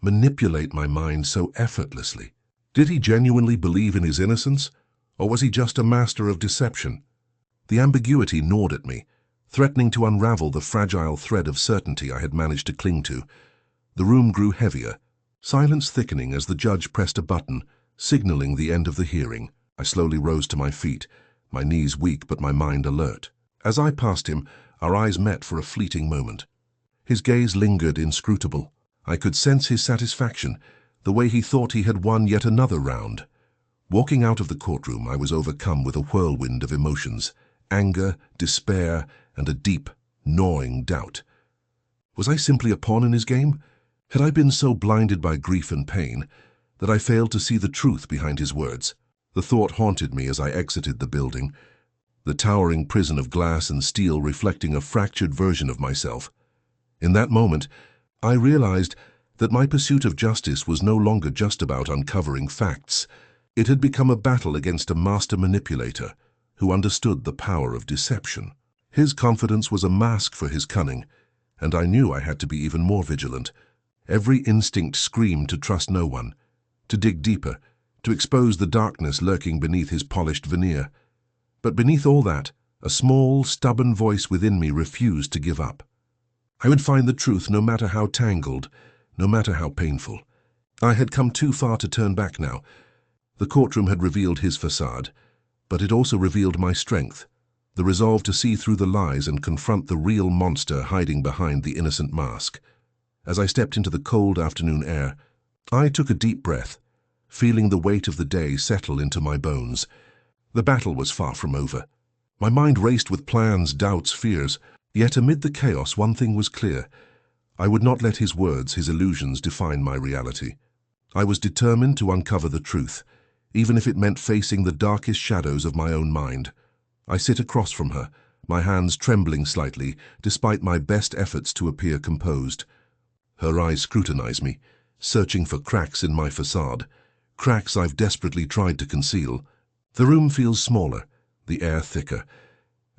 manipulate my mind so effortlessly? Did he genuinely believe in his innocence, or was he just a master of deception? The ambiguity gnawed at me, threatening to unravel the fragile thread of certainty I had managed to cling to. The room grew heavier, silence thickening as the judge pressed a button, signaling the end of the hearing. I slowly rose to my feet, my knees weak but my mind alert. As I passed him, our eyes met for a fleeting moment. His gaze lingered inscrutable. I could sense his satisfaction, the way he thought he had won yet another round. Walking out of the courtroom, I was overcome with a whirlwind of emotions, anger, despair, and a deep, gnawing doubt. Was I simply a pawn in his game? Had I been so blinded by grief and pain that I failed to see the truth behind his words? The thought haunted me as I exited the building, the towering prison of glass and steel reflecting a fractured version of myself. In that moment, I realized that my pursuit of justice was no longer just about uncovering facts. It had become a battle against a master manipulator who understood the power of deception. His confidence was a mask for his cunning, and I knew I had to be even more vigilant. Every instinct screamed to trust no one, to dig deeper, to expose the darkness lurking beneath his polished veneer. But beneath all that, a small, stubborn voice within me refused to give up. I would find the truth no matter how tangled, no matter how painful. I had come too far to turn back now. The courtroom had revealed his facade, but it also revealed my strength, the resolve to see through the lies and confront the real monster hiding behind the innocent mask. As I stepped into the cold afternoon air, I took a deep breath, feeling the weight of the day settle into my bones. The battle was far from over. My mind raced with plans, doubts, fears, Yet amid the chaos, one thing was clear. I would not let his words, his illusions, define my reality. I was determined to uncover the truth, even if it meant facing the darkest shadows of my own mind. I sit across from her, my hands trembling slightly, despite my best efforts to appear composed. Her eyes scrutinize me, searching for cracks in my facade, cracks I've desperately tried to conceal. The room feels smaller, the air thicker,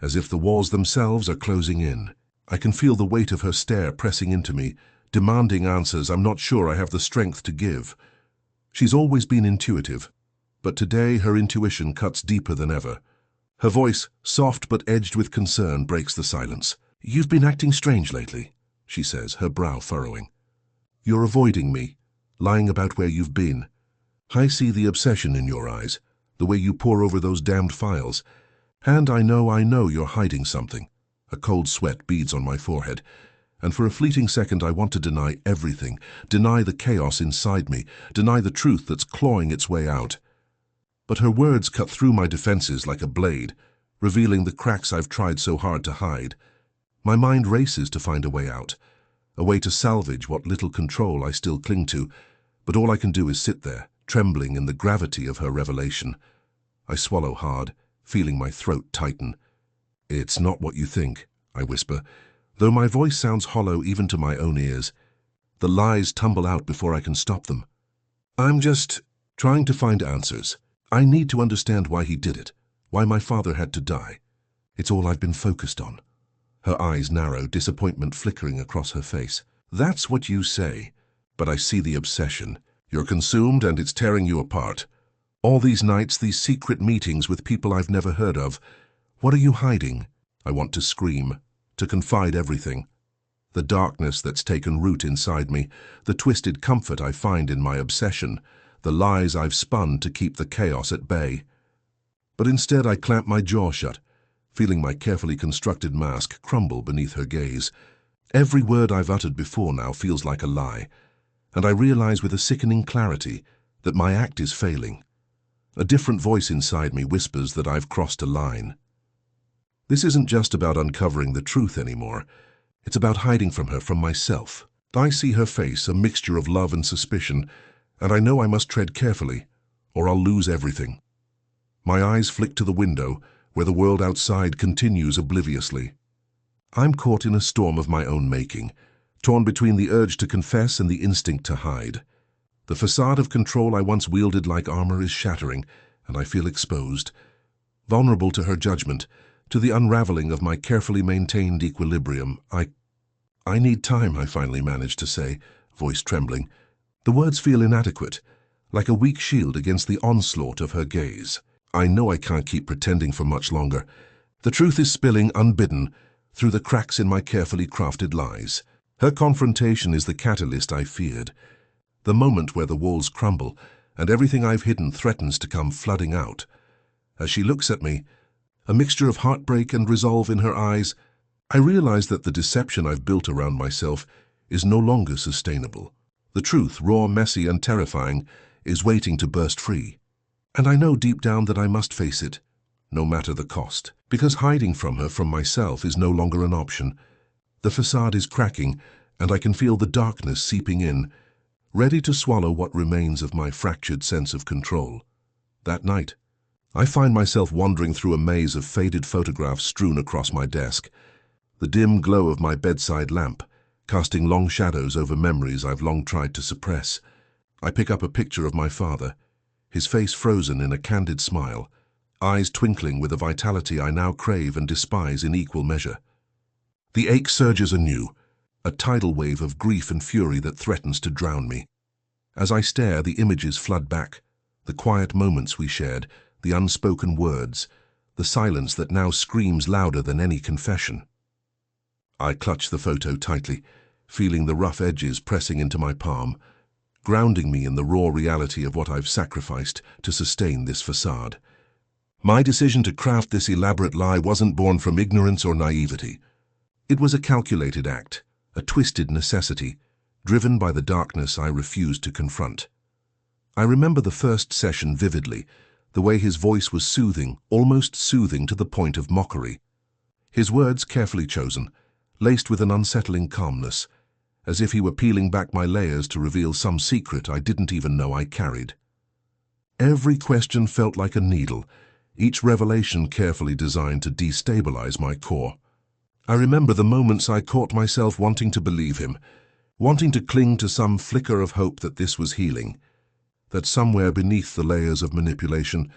as if the walls themselves are closing in. I can feel the weight of her stare pressing into me, demanding answers I'm not sure I have the strength to give. She's always been intuitive, but today her intuition cuts deeper than ever. Her voice, soft but edged with concern, breaks the silence. "You've been acting strange lately," she says, her brow furrowing. "You're avoiding me, lying about where you've been. I see the obsession in your eyes, the way you pore over those damned files. And I know you're hiding something." A cold sweat beads on my forehead, and for a fleeting second I want to deny everything, deny the chaos inside me, deny the truth that's clawing its way out. But her words cut through my defenses like a blade, revealing the cracks I've tried so hard to hide. My mind races to find a way out, a way to salvage what little control I still cling to, but all I can do is sit there, trembling in the gravity of her revelation. I swallow hard, feeling my throat tighten. "It's not what you think," I whisper, though my voice sounds hollow even to my own ears. The lies tumble out before I can stop them. "I'm just trying to find answers. I need to understand why he did it, why my father had to die. It's all I've been focused on." Her eyes narrow, disappointment flickering across her face. "That's what you say, but I see the obsession. You're consumed and it's tearing you apart. All these nights, these secret meetings with people I've never heard of. What are you hiding?" I want to scream, to confide everything. The darkness that's taken root inside me, the twisted comfort I find in my obsession, the lies I've spun to keep the chaos at bay. But instead I clamp my jaw shut, feeling my carefully constructed mask crumble beneath her gaze. Every word I've uttered before now feels like a lie, and I realize with a sickening clarity that my act is failing. A different voice inside me whispers that I've crossed a line. This isn't just about uncovering the truth anymore. It's about hiding from her, from myself. I see her face, a mixture of love and suspicion, and I know I must tread carefully, or I'll lose everything. My eyes flick to the window, where the world outside continues obliviously. I'm caught in a storm of my own making, torn between the urge to confess and the instinct to hide. The facade of control I once wielded like armor is shattering, and I feel exposed, vulnerable to her judgment, to the unraveling of my carefully maintained equilibrium. I need time," I finally manage to say, voice trembling. The words feel inadequate, like a weak shield against the onslaught of her gaze. I know I can't keep pretending for much longer. The truth is spilling unbidden through the cracks in my carefully crafted lies. Her confrontation is the catalyst I feared, the moment where the walls crumble and everything I've hidden threatens to come flooding out. As she looks at me, a mixture of heartbreak and resolve in her eyes, I realize that the deception I've built around myself is no longer sustainable. The truth, raw, messy, and terrifying, is waiting to burst free. And I know deep down that I must face it, no matter the cost, because hiding from her, from myself, is no longer an option. The facade is cracking, and I can feel the darkness seeping in, ready to swallow what remains of my fractured sense of control. That night, I find myself wandering through a maze of faded photographs strewn across my desk, the dim glow of my bedside lamp, casting long shadows over memories I've long tried to suppress. I pick up a picture of my father, his face frozen in a candid smile, eyes twinkling with a vitality I now crave and despise in equal measure. The ache surges anew, a tidal wave of grief and fury that threatens to drown me. As I stare, the images flood back, the quiet moments we shared, the unspoken words, the silence that now screams louder than any confession. I clutch the photo tightly, feeling the rough edges pressing into my palm, grounding me in the raw reality of what I've sacrificed to sustain this facade. My decision to craft this elaborate lie wasn't born from ignorance or naivety. It was a calculated act, a twisted necessity, driven by the darkness I refused to confront. I remember the first session vividly, the way his voice was soothing, almost soothing to the point of mockery. His words carefully chosen, laced with an unsettling calmness, as if he were peeling back my layers to reveal some secret I didn't even know I carried. Every question felt like a needle, each revelation carefully designed to destabilize my core. I remember the moments I caught myself wanting to believe him, wanting to cling to some flicker of hope that this was healing, that somewhere beneath the layers of manipulation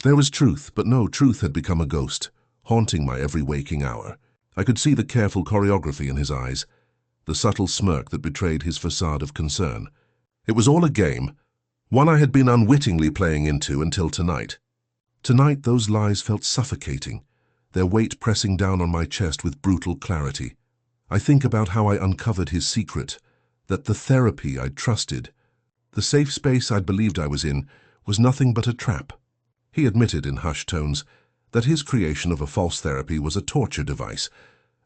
there was truth, but no, truth had become a ghost, haunting my every waking hour. I could see the careful choreography in his eyes, the subtle smirk that betrayed his facade of concern. It was all a game, one I had been unwittingly playing into until tonight. Tonight those lies felt suffocating, their weight pressing down on my chest with brutal clarity. I think about how I uncovered his secret, that the therapy I'd trusted, the safe space I'd believed I was in, was nothing but a trap. He admitted in hushed tones that his creation of a false therapy was a torture device,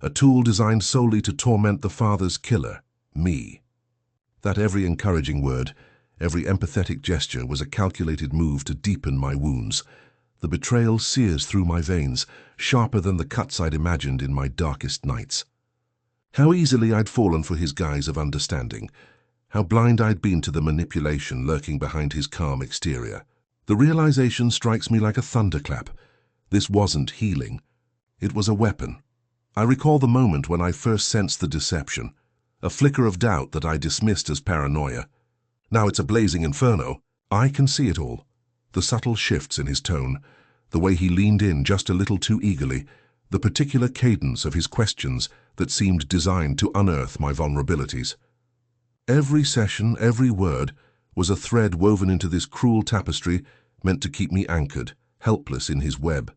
a tool designed solely to torment the father's killer, me. That every encouraging word, every empathetic gesture was a calculated move to deepen my wounds. The betrayal sears through my veins, sharper than the cuts I'd imagined in my darkest nights. How easily I'd fallen for his guise of understanding, how blind I'd been to the manipulation lurking behind his calm exterior. The realization strikes me like a thunderclap. This wasn't healing. It was a weapon. I recall the moment when I first sensed the deception, a flicker of doubt that I dismissed as paranoia. Now it's a blazing inferno. I can see it all. The subtle shifts in his tone, the way he leaned in just a little too eagerly, the particular cadence of his questions that seemed designed to unearth my vulnerabilities. Every session, every word, was a thread woven into this cruel tapestry meant to keep me anchored, helpless in his web.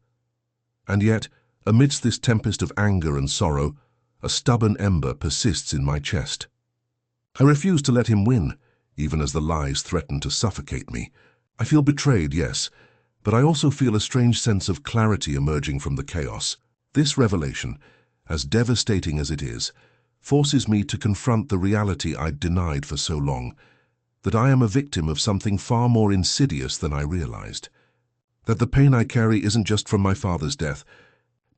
And yet, amidst this tempest of anger and sorrow, a stubborn ember persists in my chest. I refuse to let him win, even as the lies threaten to suffocate me. I feel betrayed, yes, but I also feel a strange sense of clarity emerging from the chaos. This revelation, as devastating as it is, forces me to confront the reality I'd denied for so long, that I am a victim of something far more insidious than I realized. That the pain I carry isn't just from my father's death,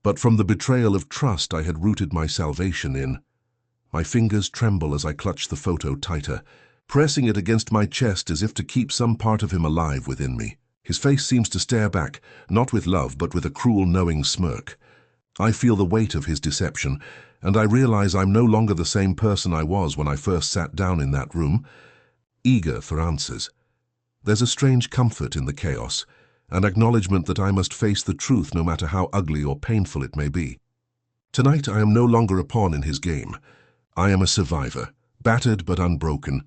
but from the betrayal of trust I had rooted my salvation in. My fingers tremble as I clutch the photo tighter, pressing it against my chest as if to keep some part of him alive within me. His face seems to stare back, not with love, but with a cruel, knowing smirk. I feel the weight of his deception, and I realize I'm no longer the same person I was when I first sat down in that room, eager for answers. There's a strange comfort in the chaos, an acknowledgement that I must face the truth no matter how ugly or painful it may be. Tonight I am no longer a pawn in his game. I am a survivor, battered but unbroken,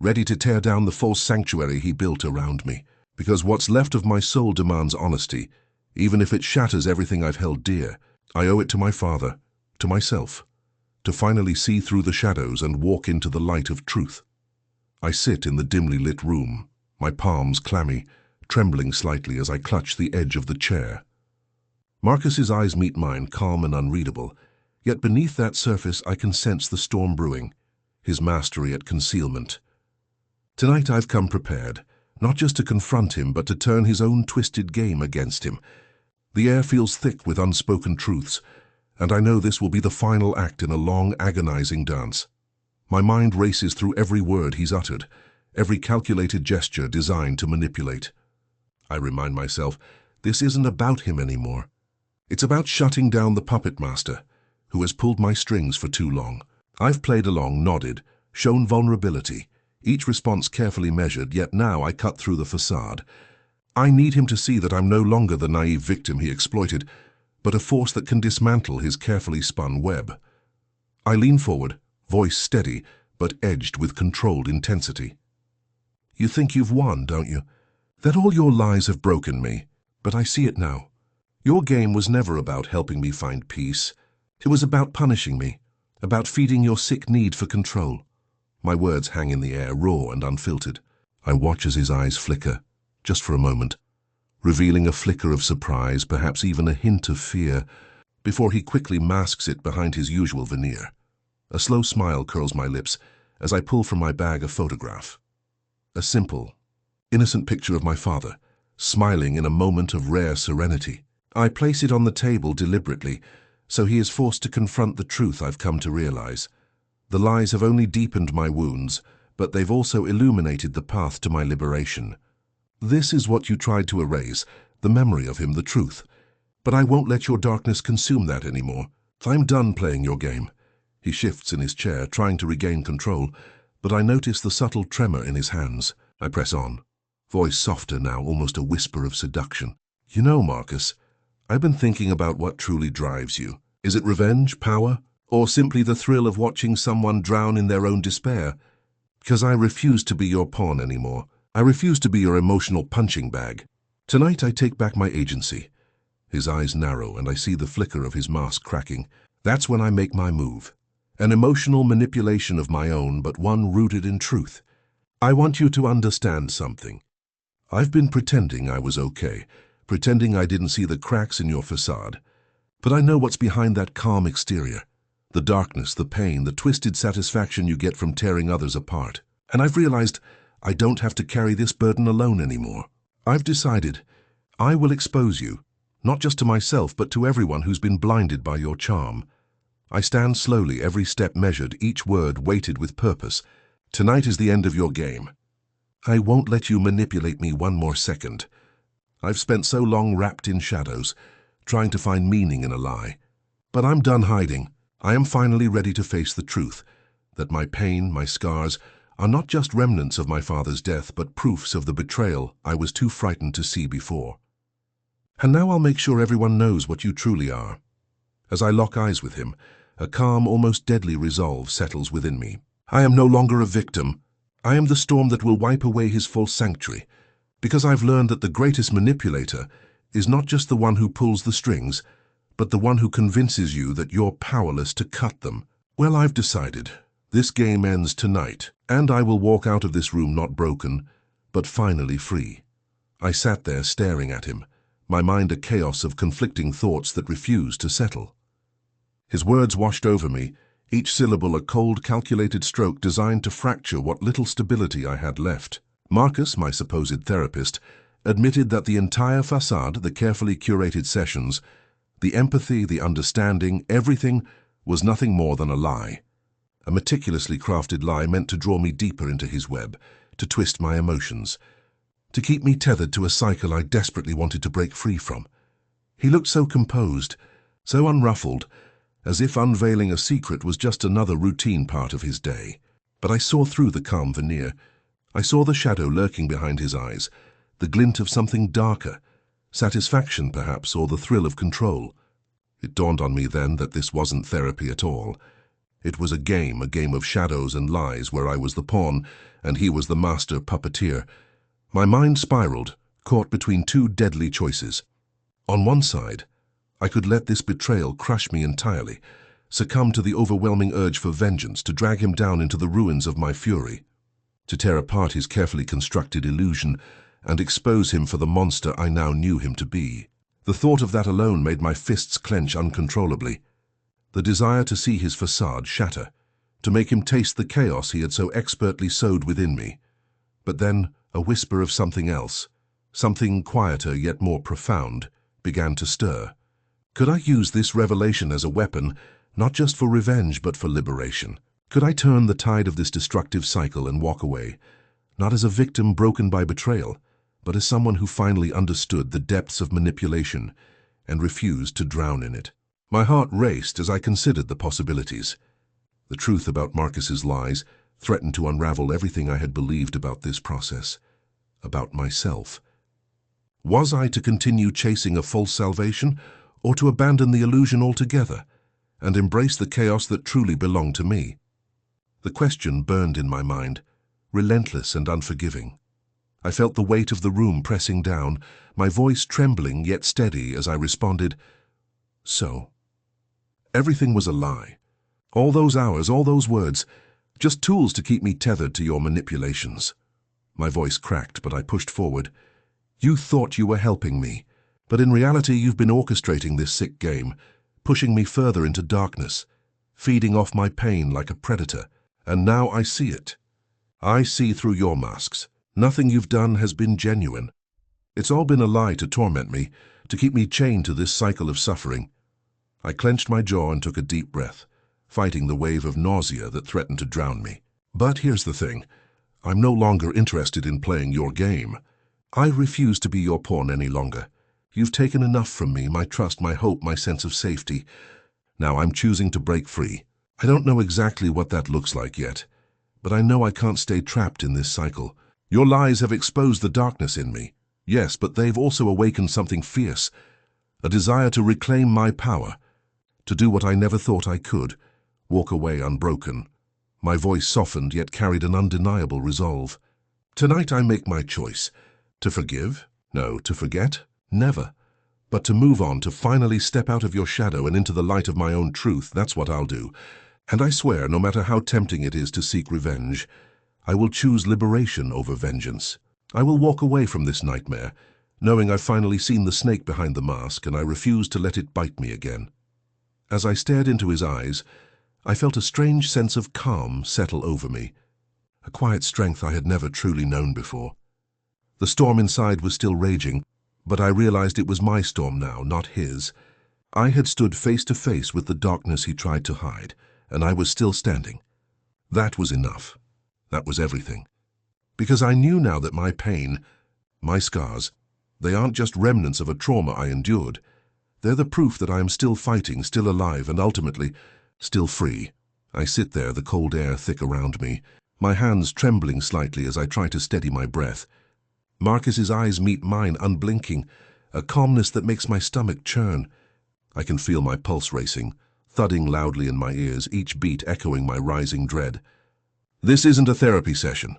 ready to tear down the false sanctuary he built around me, because what's left of my soul demands honesty. Even if it shatters everything I've held dear, I owe it to my father, to myself, to finally see through the shadows and walk into the light of truth. I sit in the dimly lit room, my palms clammy, trembling slightly as I clutch the edge of the chair. Marcus's eyes meet mine, calm and unreadable, yet beneath that surface I can sense the storm brewing, his mastery at concealment. Tonight I've come prepared, not just to confront him, but to turn his own twisted game against him. The air feels thick with unspoken truths, and I know this will be the final act in a long, agonizing dance. My mind races through every word he's uttered, every calculated gesture designed to manipulate. I remind myself, this isn't about him anymore. It's about shutting down the puppet master, who has pulled my strings for too long. I've played along, nodded, shown vulnerability, each response carefully measured, yet now I cut through the facade. I need him to see that I'm no longer the naive victim he exploited, but a force that can dismantle his carefully spun web. I lean forward, voice steady, but edged with controlled intensity. You think you've won, don't you? That all your lies have broken me, but I see it now. Your game was never about helping me find peace. It was about punishing me, about feeding your sick need for control. My words hang in the air, raw and unfiltered. I watch as his eyes flicker, just for a moment, revealing a flicker of surprise, perhaps even a hint of fear, before he quickly masks it behind his usual veneer. A slow smile curls my lips as I pull from my bag a photograph. A simple, innocent picture of my father, smiling in a moment of rare serenity. I place it on the table deliberately, So he is forced to confront the truth I've come to realize. The lies have only deepened my wounds, but they've also illuminated the path to my liberation. This is what you tried to erase, the memory of him, the truth. But I won't let your darkness consume that anymore. I'm done playing your game. He shifts in his chair, trying to regain control, but I notice the subtle tremor in his hands. I press on, voice softer now, almost a whisper of seduction. You know, Marcus, I've been thinking about what truly drives you. Is it revenge, power, or simply the thrill of watching someone drown in their own despair? Because I refuse to be your pawn anymore. I refuse to be your emotional punching bag. Tonight I take back my agency. His eyes narrow and I see the flicker of his mask cracking. That's when I make my move. An emotional manipulation of my own, but one rooted in truth. I want you to understand something. I've been pretending I was okay, pretending I didn't see the cracks in your facade. But I know what's behind that calm exterior. The darkness, the pain, the twisted satisfaction you get from tearing others apart. And I've realized I don't have to carry this burden alone anymore. I've decided I will expose you, not just to myself, but to everyone who's been blinded by your charm. I stand slowly, every step measured, each word weighted with purpose. Tonight is the end of your game. I won't let you manipulate me one more second. I've spent so long wrapped in shadows, trying to find meaning in a lie. But I'm done hiding. I am finally ready to face the truth, that my pain, my scars, are not just remnants of my father's death, but proofs of the betrayal I was too frightened to see before. And now I'll make sure everyone knows what you truly are. As I lock eyes with him, a calm, almost deadly resolve settles within me. I am no longer a victim. I am the storm that will wipe away his false sanctuary, because I've learned that the greatest manipulator is not just the one who pulls the strings, but the one who convinces you that you're powerless to cut them. Well, I've decided. This game ends tonight, and I will walk out of this room not broken, but finally free. I sat there staring at him, my mind a chaos of conflicting thoughts that refused to settle. His words washed over me, each syllable a cold, calculated stroke designed to fracture what little stability I had left. Marcus, my supposed therapist, admitted that the entire facade, the carefully curated sessions, the empathy, the understanding, everything was nothing more than a lie. A meticulously crafted lie meant to draw me deeper into his web, to twist my emotions, to keep me tethered to a cycle I desperately wanted to break free from. He looked so composed, so unruffled, as if unveiling a secret was just another routine part of his day. But I saw through the calm veneer. I saw the shadow lurking behind his eyes, the glint of something darker, satisfaction perhaps, or the thrill of control. It dawned on me then that this wasn't therapy at all. It was a game of shadows and lies where I was the pawn and he was the master puppeteer. My mind spiraled, caught between two deadly choices. On one side, I could let this betrayal crush me entirely, succumb to the overwhelming urge for vengeance, to drag him down into the ruins of my fury, to tear apart his carefully constructed illusion and expose him for the monster I now knew him to be. The thought of that alone made my fists clench uncontrollably. The desire to see his facade shatter, to make him taste the chaos he had so expertly sowed within me. But then a whisper of something else, something quieter yet more profound, began to stir. Could I use this revelation as a weapon, not just for revenge but for liberation? Could I turn the tide of this destructive cycle and walk away, not as a victim broken by betrayal, but as someone who finally understood the depths of manipulation and refused to drown in it? My heart raced as I considered the possibilities. The truth about Marcus's lies threatened to unravel everything I had believed about this process, about myself. Was I to continue chasing a false salvation, or to abandon the illusion altogether and embrace the chaos that truly belonged to me? The question burned in my mind, relentless and unforgiving. I felt the weight of the room pressing down, my voice trembling yet steady as I responded, "So, everything was a lie. All those hours, all those words, just tools to keep me tethered to your manipulations." My voice cracked, but I pushed forward. "You thought you were helping me, but in reality you've been orchestrating this sick game, pushing me further into darkness, feeding off my pain like a predator. And now I see it. I see through your masks. Nothing you've done has been genuine. It's all been a lie to torment me, to keep me chained to this cycle of suffering. I clenched my jaw and took a deep breath, fighting the wave of nausea that threatened to drown me. But here's the thing. I'm no longer interested in playing your game. I refuse to be your pawn any longer. You've taken enough from me, my trust, my hope, my sense of safety. Now I'm choosing to break free. I don't know exactly what that looks like yet, but I know I can't stay trapped in this cycle. Your lies have exposed the darkness in me. Yes, but they've also awakened something fierce, a desire to reclaim my power, to do what I never thought I could, walk away unbroken. My voice softened yet carried an undeniable resolve. Tonight I make my choice. To forgive? No. To forget? Never. But to move on, to finally step out of your shadow and into the light of my own truth, that's what I'll do. And I swear, no matter how tempting it is to seek revenge, I will choose liberation over vengeance. I will walk away from this nightmare, knowing I've finally seen the snake behind the mask, and I refuse to let it bite me again. As I stared into his eyes, I felt a strange sense of calm settle over me, a quiet strength I had never truly known before. The storm inside was still raging, but I realized it was my storm now, not his. I had stood face to face with the darkness he tried to hide, and I was still standing. That was enough. That was everything. Because I knew now that my pain, my scars, they aren't just remnants of a trauma I endured. They're the proof that I am still fighting, still alive, and ultimately, still free. I sit there, the cold air thick around me, my hands trembling slightly as I try to steady my breath. Marcus's eyes meet mine, unblinking, a calmness that makes my stomach churn. I can feel my pulse racing, thudding loudly in my ears, each beat echoing my rising dread. This isn't a therapy session.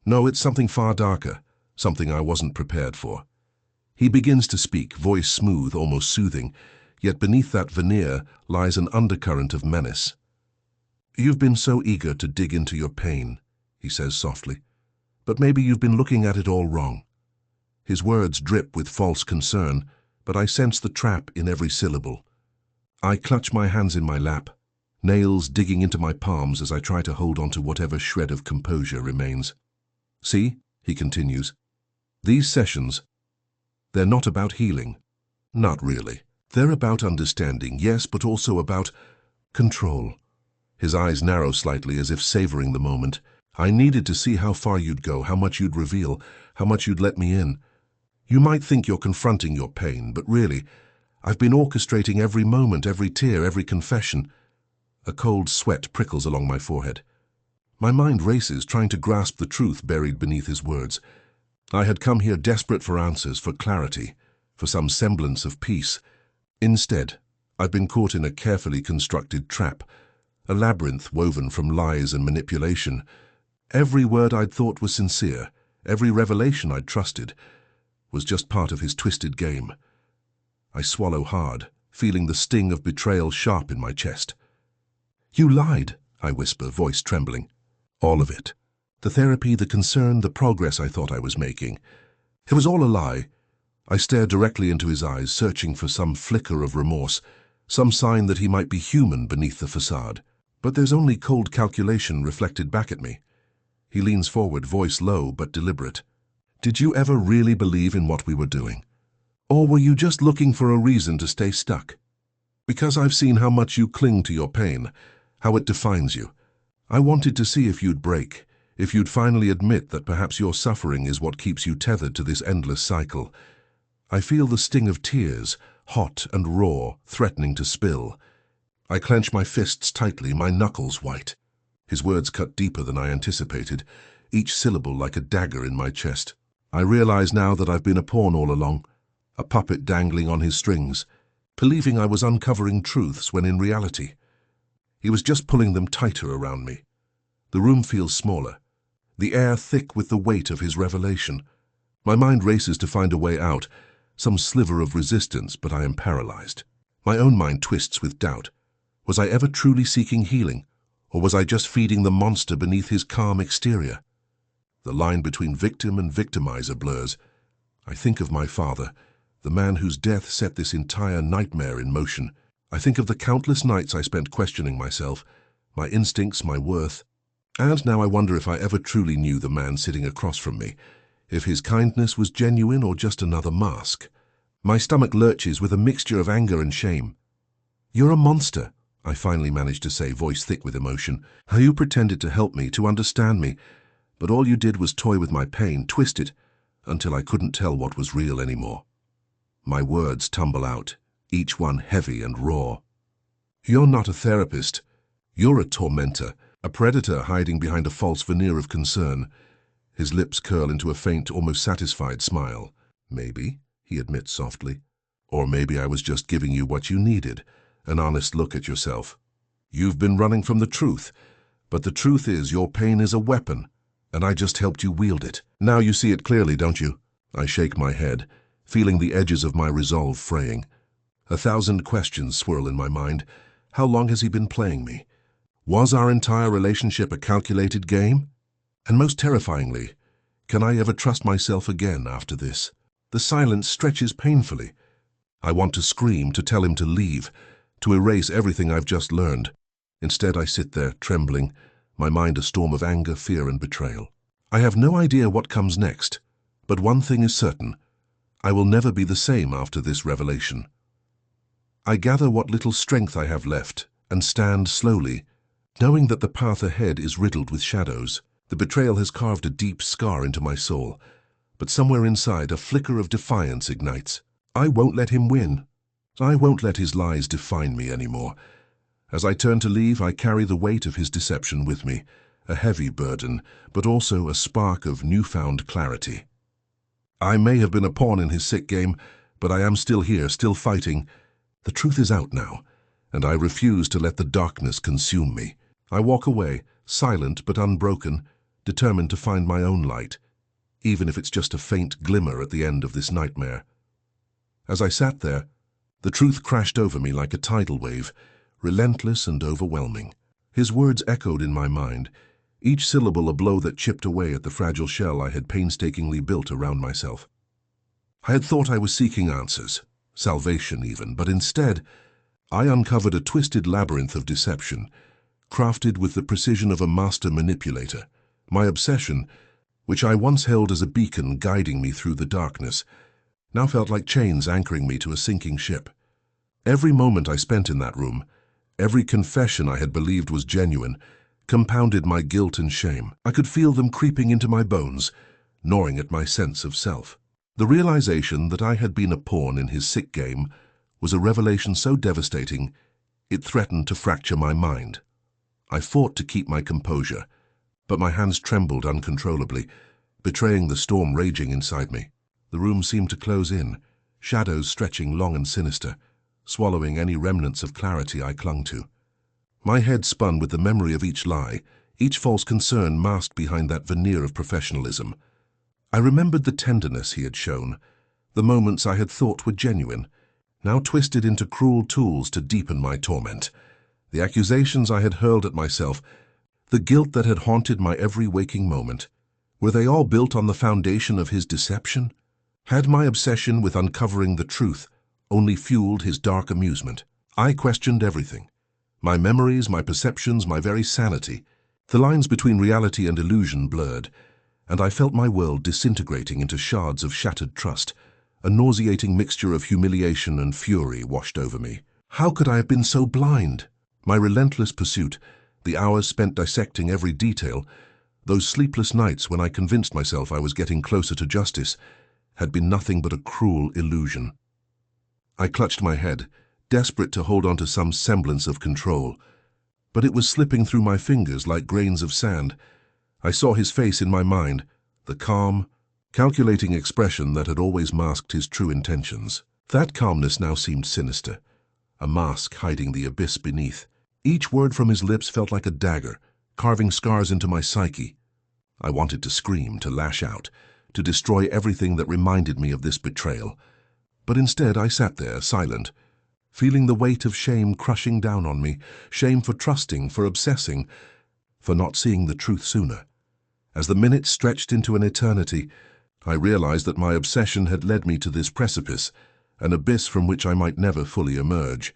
No, it's something far darker, something I wasn't prepared for. He begins to speak, voice smooth, almost soothing, yet beneath that veneer lies an undercurrent of menace. You've been so eager to dig into your pain, he says softly, but maybe you've been looking at it all wrong. His words drip with false concern, but I sense the trap in every syllable. I clutch my hands in my lap, nails digging into my palms as I try to hold on to whatever shred of composure remains. See, he continues, these sessions, they're not about healing. Not really. They're about understanding, yes, but also about control. His eyes narrow slightly as if savoring the moment. I needed to see how far you'd go, how much you'd reveal, how much you'd let me in. You might think you're confronting your pain, but really, I've been orchestrating every moment, every tear, every confession. A cold sweat prickles along my forehead. My mind races, trying to grasp the truth buried beneath his words. I had come here desperate for answers, for clarity, for some semblance of peace. Instead, I've been caught in a carefully constructed trap, a labyrinth woven from lies and manipulation. Every word I'd thought was sincere, every revelation I'd trusted, was just part of his twisted game. I swallow hard, feeling the sting of betrayal sharp in my chest. You lied, I whisper, voice trembling. All of it. The therapy, the concern, the progress I thought I was making. It was all a lie. I stared directly into his eyes, searching for some flicker of remorse, some sign that he might be human beneath the facade. But there's only cold calculation reflected back at me. He leans forward, voice low but deliberate. Did you ever really believe in what we were doing? Or were you just looking for a reason to stay stuck? Because I've seen how much you cling to your pain, how it defines you. I wanted to see if you'd break, if you'd finally admit that perhaps your suffering is what keeps you tethered to this endless cycle. I feel the sting of tears, hot and raw, threatening to spill. I clench my fists tightly, my knuckles white. His words cut deeper than I anticipated, each syllable like a dagger in my chest. I realize now that I've been a pawn all along, a puppet dangling on his strings, believing I was uncovering truths when in reality, he was just pulling them tighter around me. The room feels smaller, the air thick with the weight of his revelation. My mind races to find a way out, some sliver of resistance, but I am paralyzed. My own mind twists with doubt. Was I ever truly seeking healing, or was I just feeding the monster beneath his calm exterior? The line between victim and victimizer blurs. I think of my father, the man whose death set this entire nightmare in motion. I think of the countless nights I spent questioning myself, my instincts, my worth. And now I wonder if I ever truly knew the man sitting across from me, if his kindness was genuine or just another mask. My stomach lurches with a mixture of anger and shame. "You're a monster," I finally managed to say, voice thick with emotion. "How you pretended to help me, to understand me, but all you did was toy with my pain, twist it, until I couldn't tell what was real anymore." My words tumble out, each one heavy and raw. "You're not a therapist. You're a tormentor, a predator hiding behind a false veneer of concern." His lips curl into a faint, almost satisfied smile. "Maybe," he admits softly. "Or maybe I was just giving you what you needed, an honest look at yourself. You've been running from the truth, but the truth is your pain is a weapon, and I just helped you wield it. Now you see it clearly, don't you?" I shake my head, feeling the edges of my resolve fraying. 1,000 questions swirl in my mind. How long has he been playing me? Was our entire relationship a calculated game? And most terrifyingly, can I ever trust myself again after this? The silence stretches painfully. I want to scream, to tell him to leave, to erase everything I've just learned. Instead, I sit there, trembling, my mind a storm of anger, fear, and betrayal. I have no idea what comes next, but one thing is certain. I will never be the same after this revelation. I gather what little strength I have left and stand slowly, knowing that the path ahead is riddled with shadows. The betrayal has carved a deep scar into my soul, but somewhere inside a flicker of defiance ignites. I won't let him win. I won't let his lies define me anymore. As I turn to leave, I carry the weight of his deception with me, a heavy burden, but also a spark of newfound clarity. I may have been a pawn in his sick game, but I am still here, still fighting. The truth is out now, and I refuse to let the darkness consume me. I walk away, silent but unbroken, determined to find my own light, even if it's just a faint glimmer at the end of this nightmare. As I sat there, the truth crashed over me like a tidal wave, relentless and overwhelming. His words echoed in my mind, each syllable a blow that chipped away at the fragile shell I had painstakingly built around myself. I had thought I was seeking answers, salvation even, but instead, I uncovered a twisted labyrinth of deception, crafted with the precision of a master manipulator. My obsession, which I once held as a beacon guiding me through the darkness, now felt like chains anchoring me to a sinking ship. Every moment I spent in that room, every confession I had believed was genuine, compounded my guilt and shame. I could feel them creeping into my bones, gnawing at my sense of self. The realization that I had been a pawn in his sick game was a revelation so devastating, it threatened to fracture my mind. I fought to keep my composure, but my hands trembled uncontrollably, betraying the storm raging inside me. The room seemed to close in, shadows stretching long and sinister, swallowing any remnants of clarity I clung to. My head spun with the memory of each lie, each false concern masked behind that veneer of professionalism. I remembered the tenderness he had shown, the moments I had thought were genuine, now twisted into cruel tools to deepen my torment. The accusations I had hurled at myself, the guilt that had haunted my every waking moment, were they all built on the foundation of his deception? Had my obsession with uncovering the truth only fueled his dark amusement? I questioned everything. My memories, my perceptions, my very sanity. The lines between reality and illusion blurred, and I felt my world disintegrating into shards of shattered trust. A nauseating mixture of humiliation and fury washed over me. How could I have been so blind? My relentless pursuit, the hours spent dissecting every detail, those sleepless nights when I convinced myself I was getting closer to justice, had been nothing but a cruel illusion. I clutched my head, desperate to hold on to some semblance of control, but it was slipping through my fingers like grains of sand. I saw his face in my mind, the calm, calculating expression that had always masked his true intentions. That calmness now seemed sinister, a mask hiding the abyss beneath. Each word from his lips felt like a dagger, carving scars into my psyche. I wanted to scream, to lash out, to destroy everything that reminded me of this betrayal. But instead I sat there, silent, feeling the weight of shame crushing down on me, shame for trusting, for obsessing, for not seeing the truth sooner. As the minutes stretched into an eternity, I realized that my obsession had led me to this precipice, an abyss from which I might never fully emerge.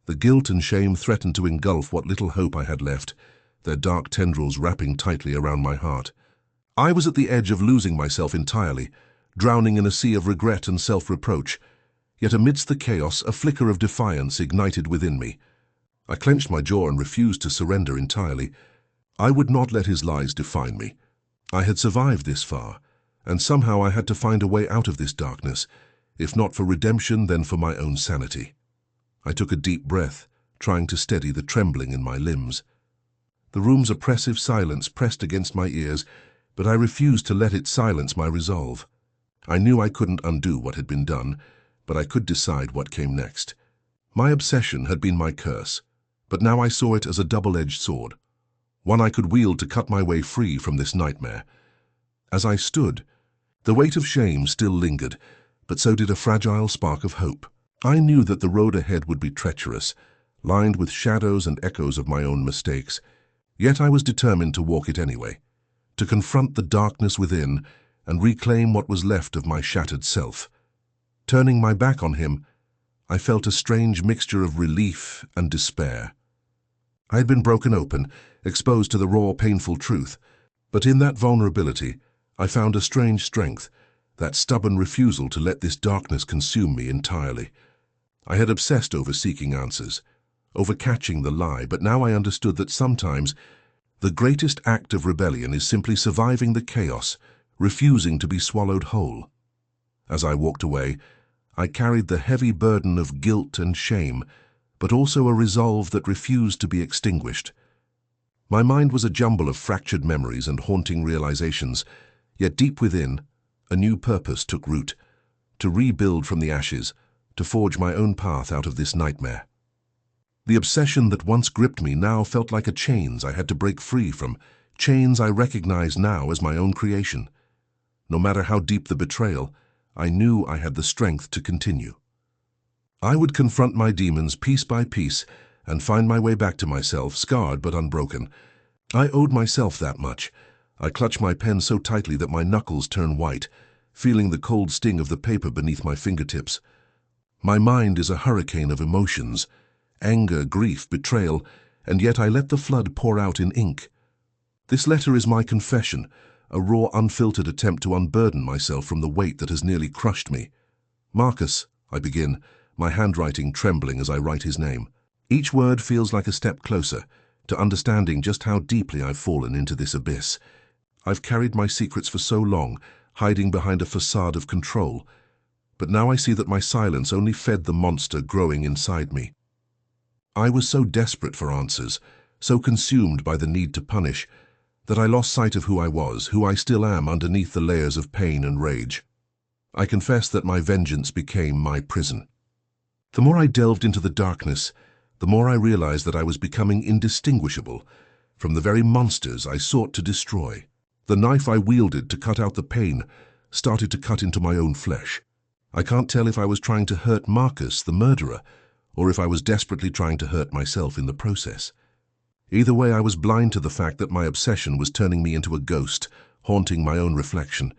The guilt and shame threatened to engulf what little hope I had left, their dark tendrils wrapping tightly around my heart. I was at the edge of losing myself entirely, drowning in a sea of regret and self-reproach. Yet amidst the chaos, a flicker of defiance ignited within me. I clenched my jaw and refused to surrender entirely. I would not let his lies define me. I had survived this far, and somehow I had to find a way out of this darkness, if not for redemption, then for my own sanity. I took a deep breath, trying to steady the trembling in my limbs. The room's oppressive silence pressed against my ears, but I refused to let it silence my resolve. I knew I couldn't undo what had been done, but I could decide what came next. My obsession had been my curse, but now I saw it as a double-edged sword, one I could wield to cut my way free from this nightmare. As I stood, the weight of shame still lingered, but so did a fragile spark of hope. I knew that the road ahead would be treacherous, lined with shadows and echoes of my own mistakes, yet I was determined to walk it anyway, to confront the darkness within and reclaim what was left of my shattered self. Turning my back on him, I felt a strange mixture of relief and despair. I had been broken open, exposed to the raw, painful truth, but in that vulnerability, I found a strange strength, that stubborn refusal to let this darkness consume me entirely. I had obsessed over seeking answers, over catching the lie, but now I understood that sometimes the greatest act of rebellion is simply surviving the chaos, refusing to be swallowed whole. As I walked away, I carried the heavy burden of guilt and shame, but also a resolve that refused to be extinguished. My mind was a jumble of fractured memories and haunting realizations, yet deep within, a new purpose took root, to rebuild from the ashes, to forge my own path out of this nightmare. The obsession that once gripped me now felt like a chains I had to break free from, chains I recognize now as my own creation. No matter how deep the betrayal, I knew I had the strength to continue. I would confront my demons piece by piece and find my way back to myself, scarred but unbroken. I owed myself that much. I clutched my pen so tightly that my knuckles turned white, feeling the cold sting of the paper beneath my fingertips. My mind is a hurricane of emotions, anger, grief, betrayal, and yet I let the flood pour out in ink. This letter is my confession, a raw, unfiltered attempt to unburden myself from the weight that has nearly crushed me. Marcus, I begin, my handwriting trembling as I write his name. Each word feels like a step closer to understanding just how deeply I've fallen into this abyss. I've carried my secrets for so long, hiding behind a facade of control, but now I see that my silence only fed the monster growing inside me. I was so desperate for answers, so consumed by the need to punish, that I lost sight of who I was, who I still am underneath the layers of pain and rage. I confess that my vengeance became my prison. The more I delved into the darkness, the more I realized that I was becoming indistinguishable from the very monsters I sought to destroy. The knife I wielded to cut out the pain started to cut into my own flesh. I can't tell if I was trying to hurt Marcus, the murderer, or if I was desperately trying to hurt myself in the process. Either way, I was blind to the fact that my obsession was turning me into a ghost, haunting my own reflection.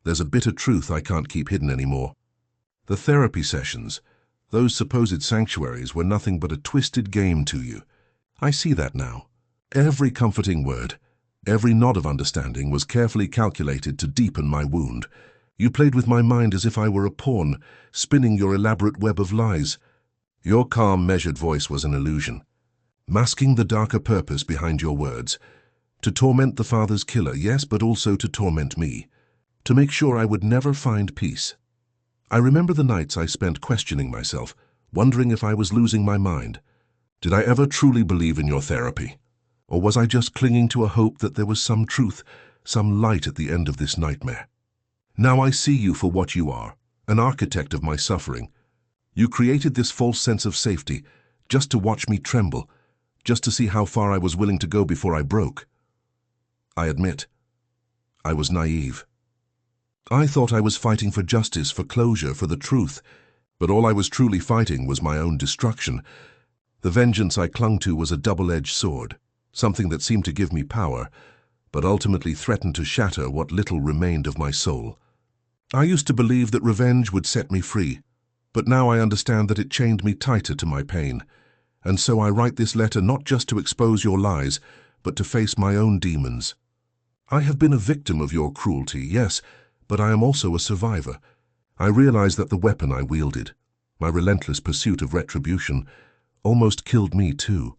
There's a bitter truth I can't keep hidden anymore. The therapy sessions, those supposed sanctuaries, were nothing but a twisted game to you. I see that now. Every comforting word, every nod of understanding was carefully calculated to deepen my wound. You played with my mind as if I were a pawn, spinning your elaborate web of lies. Your calm, measured voice was an illusion, masking the darker purpose behind your words. To torment the father's killer, yes, but also to torment me, to make sure I would never find peace. I remember the nights I spent questioning myself, wondering if I was losing my mind. Did I ever truly believe in your therapy? Or was I just clinging to a hope that there was some truth, some light at the end of this nightmare? Now I see you for what you are, an architect of my suffering. You created this false sense of safety, just to watch me tremble, just to see how far I was willing to go before I broke. I admit, I was naive. I thought I was fighting for justice, for closure, for the truth, but all I was truly fighting was my own destruction. The vengeance I clung to was a double-edged sword, something that seemed to give me power, but ultimately threatened to shatter what little remained of my soul. I used to believe that revenge would set me free, but now I understand that it chained me tighter to my pain. And so I write this letter not just to expose your lies, but to face my own demons. I have been a victim of your cruelty, yes, but I am also a survivor. I realize that the weapon I wielded, My relentless pursuit of retribution almost killed me too.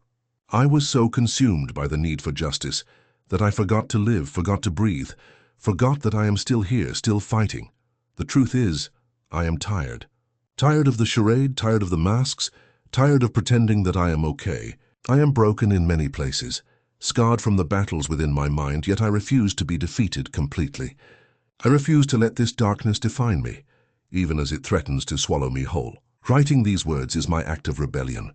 I was so consumed by the need for justice that I forgot to live, forgot to breathe, forgot that I am still here, still fighting. The truth is, I am tired. Tired of the charade, tired of the masks, tired of pretending that I am okay. I am broken in many places, scarred from the battles within my mind, yet I refuse to be defeated completely. I refuse to let this darkness define me, even as it threatens to swallow me whole. Writing these words is my act of rebellion,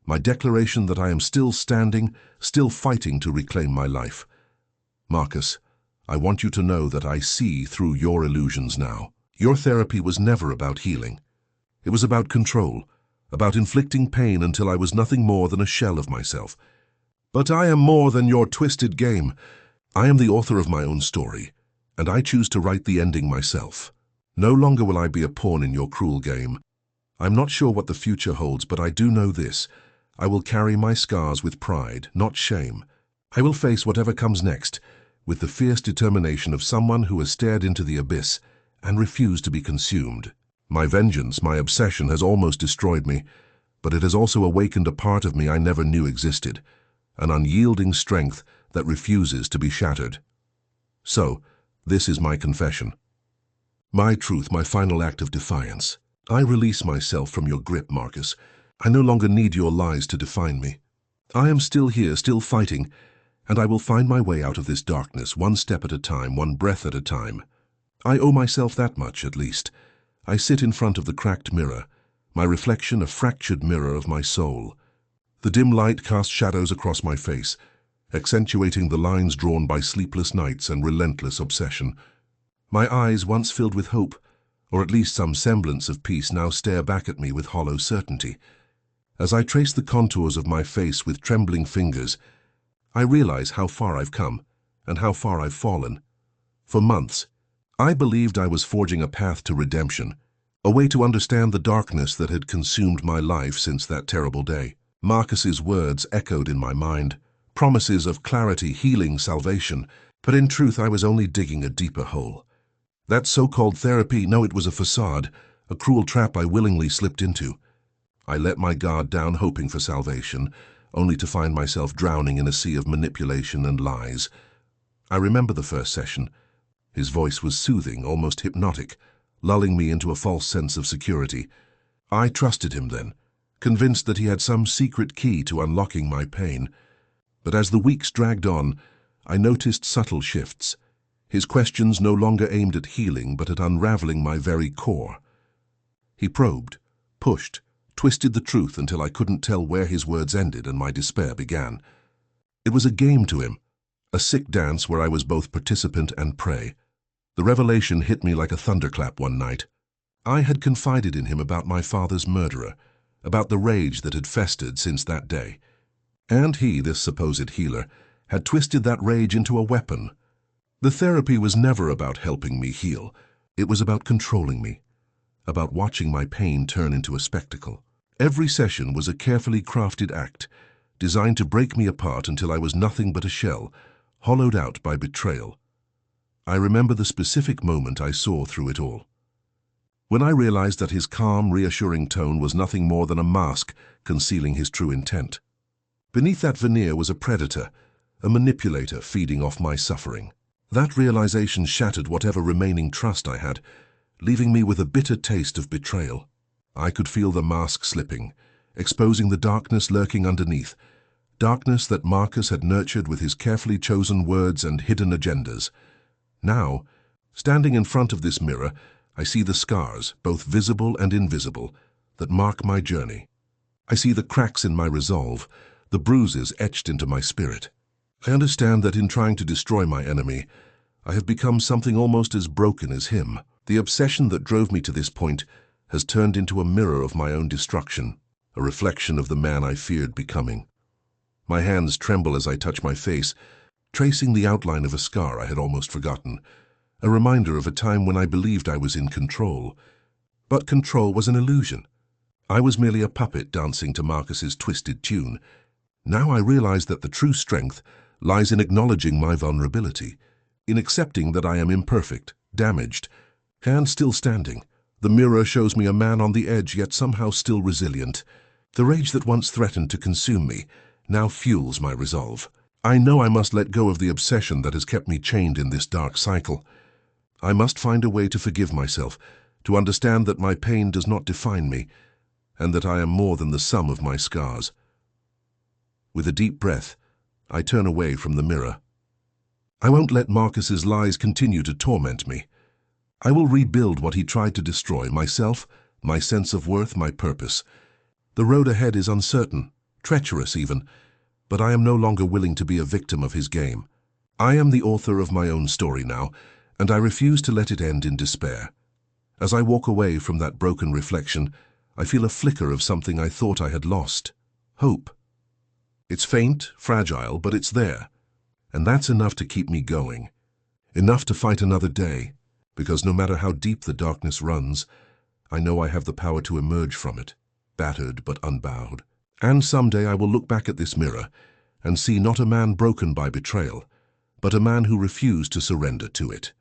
my declaration that I am still standing, still fighting to reclaim my life. Marcus, I want you to know that I see through your illusions now. Your therapy was never about healing. It was about control, about inflicting pain until I was nothing more than a shell of myself. But I am more than your twisted game. I am the author of my own story, and I choose to write the ending myself. No longer will I be a pawn in your cruel game. I'm not sure what the future holds, but I do know this. I will carry my scars with pride, not shame. I will face whatever comes next, with the fierce determination of someone who has stared into the abyss and refused to be consumed. My vengeance, my obsession, has almost destroyed me, but it has also awakened a part of me I never knew existed, an unyielding strength that refuses to be shattered. So, this is my confession. My truth, my final act of defiance. I release myself from your grip, Marcus. I no longer need your lies to define me. I am still here, still fighting, and I will find my way out of this darkness, one step at a time, one breath at a time. I owe myself that much, at least. I sit in front of the cracked mirror, my reflection a fractured mirror of my soul. The dim light casts shadows across my face, accentuating the lines drawn by sleepless nights and relentless obsession. My eyes, once filled with hope, or at least some semblance of peace, now stare back at me with hollow certainty. As I trace the contours of my face with trembling fingers, I realize how far I've come and how far I've fallen. For months, I believed I was forging a path to redemption, a way to understand the darkness that had consumed my life since that terrible day. Marcus's words echoed in my mind, promises of clarity, healing, salvation, but in truth I was only digging a deeper hole. That so-called therapy, no, it was a facade, a cruel trap I willingly slipped into. I let my guard down hoping for salvation, only to find myself drowning in a sea of manipulation and lies. I remember the first session. His voice was soothing, almost hypnotic, lulling me into a false sense of security. I trusted him then, convinced that he had some secret key to unlocking my pain. But as the weeks dragged on, I noticed subtle shifts. His questions no longer aimed at healing, but at unraveling my very core. He probed, pushed, twisted the truth until I couldn't tell where his words ended and my despair began. It was a game to him, a sick dance where I was both participant and prey. The revelation hit me like a thunderclap one night. I had confided in him about my father's murderer, about the rage that had festered since that day. And he, this supposed healer, had twisted that rage into a weapon. The therapy was never about helping me heal. It was about controlling me, about watching my pain turn into a spectacle. Every session was a carefully crafted act, designed to break me apart until I was nothing but a shell, hollowed out by betrayal. I remember the specific moment I saw through it all. When I realized that his calm, reassuring tone was nothing more than a mask concealing his true intent. Beneath that veneer was a predator, a manipulator feeding off my suffering. That realization shattered whatever remaining trust I had, leaving me with a bitter taste of betrayal. I could feel the mask slipping, exposing the darkness lurking underneath, darkness that Marcus had nurtured with his carefully chosen words and hidden agendas. Now, standing in front of this mirror, I see the scars, both visible and invisible, that mark my journey. I see the cracks in my resolve, the bruises etched into my spirit. I understand that in trying to destroy my enemy, I have become something almost as broken as him. The obsession that drove me to this point has turned into a mirror of my own destruction, a reflection of the man I feared becoming. My hands tremble as I touch my face, tracing the outline of a scar I had almost forgotten, a reminder of a time when I believed I was in control. But control was an illusion. I was merely a puppet dancing to Marcus's twisted tune. Now I realize that the true strength lies in acknowledging my vulnerability, in accepting that I am imperfect, damaged, and still standing. The mirror shows me a man on the edge, yet somehow still resilient. The rage that once threatened to consume me now fuels my resolve. I know I must let go of the obsession that has kept me chained in this dark cycle. I must find a way to forgive myself, to understand that my pain does not define me, and that I am more than the sum of my scars. With a deep breath, I turn away from the mirror. I won't let Marcus's lies continue to torment me. I will rebuild what he tried to destroy: myself, my sense of worth, my purpose. The road ahead is uncertain, treacherous even, but I am no longer willing to be a victim of his game. I am the author of my own story now, and I refuse to let it end in despair. As I walk away from that broken reflection, I feel a flicker of something I thought I had lost: hope. It's faint, fragile, but it's there. And that's enough to keep me going. Enough to fight another day, because no matter how deep the darkness runs, I know I have the power to emerge from it, battered but unbowed. And someday I will look back at this mirror and see not a man broken by betrayal, but a man who refused to surrender to it.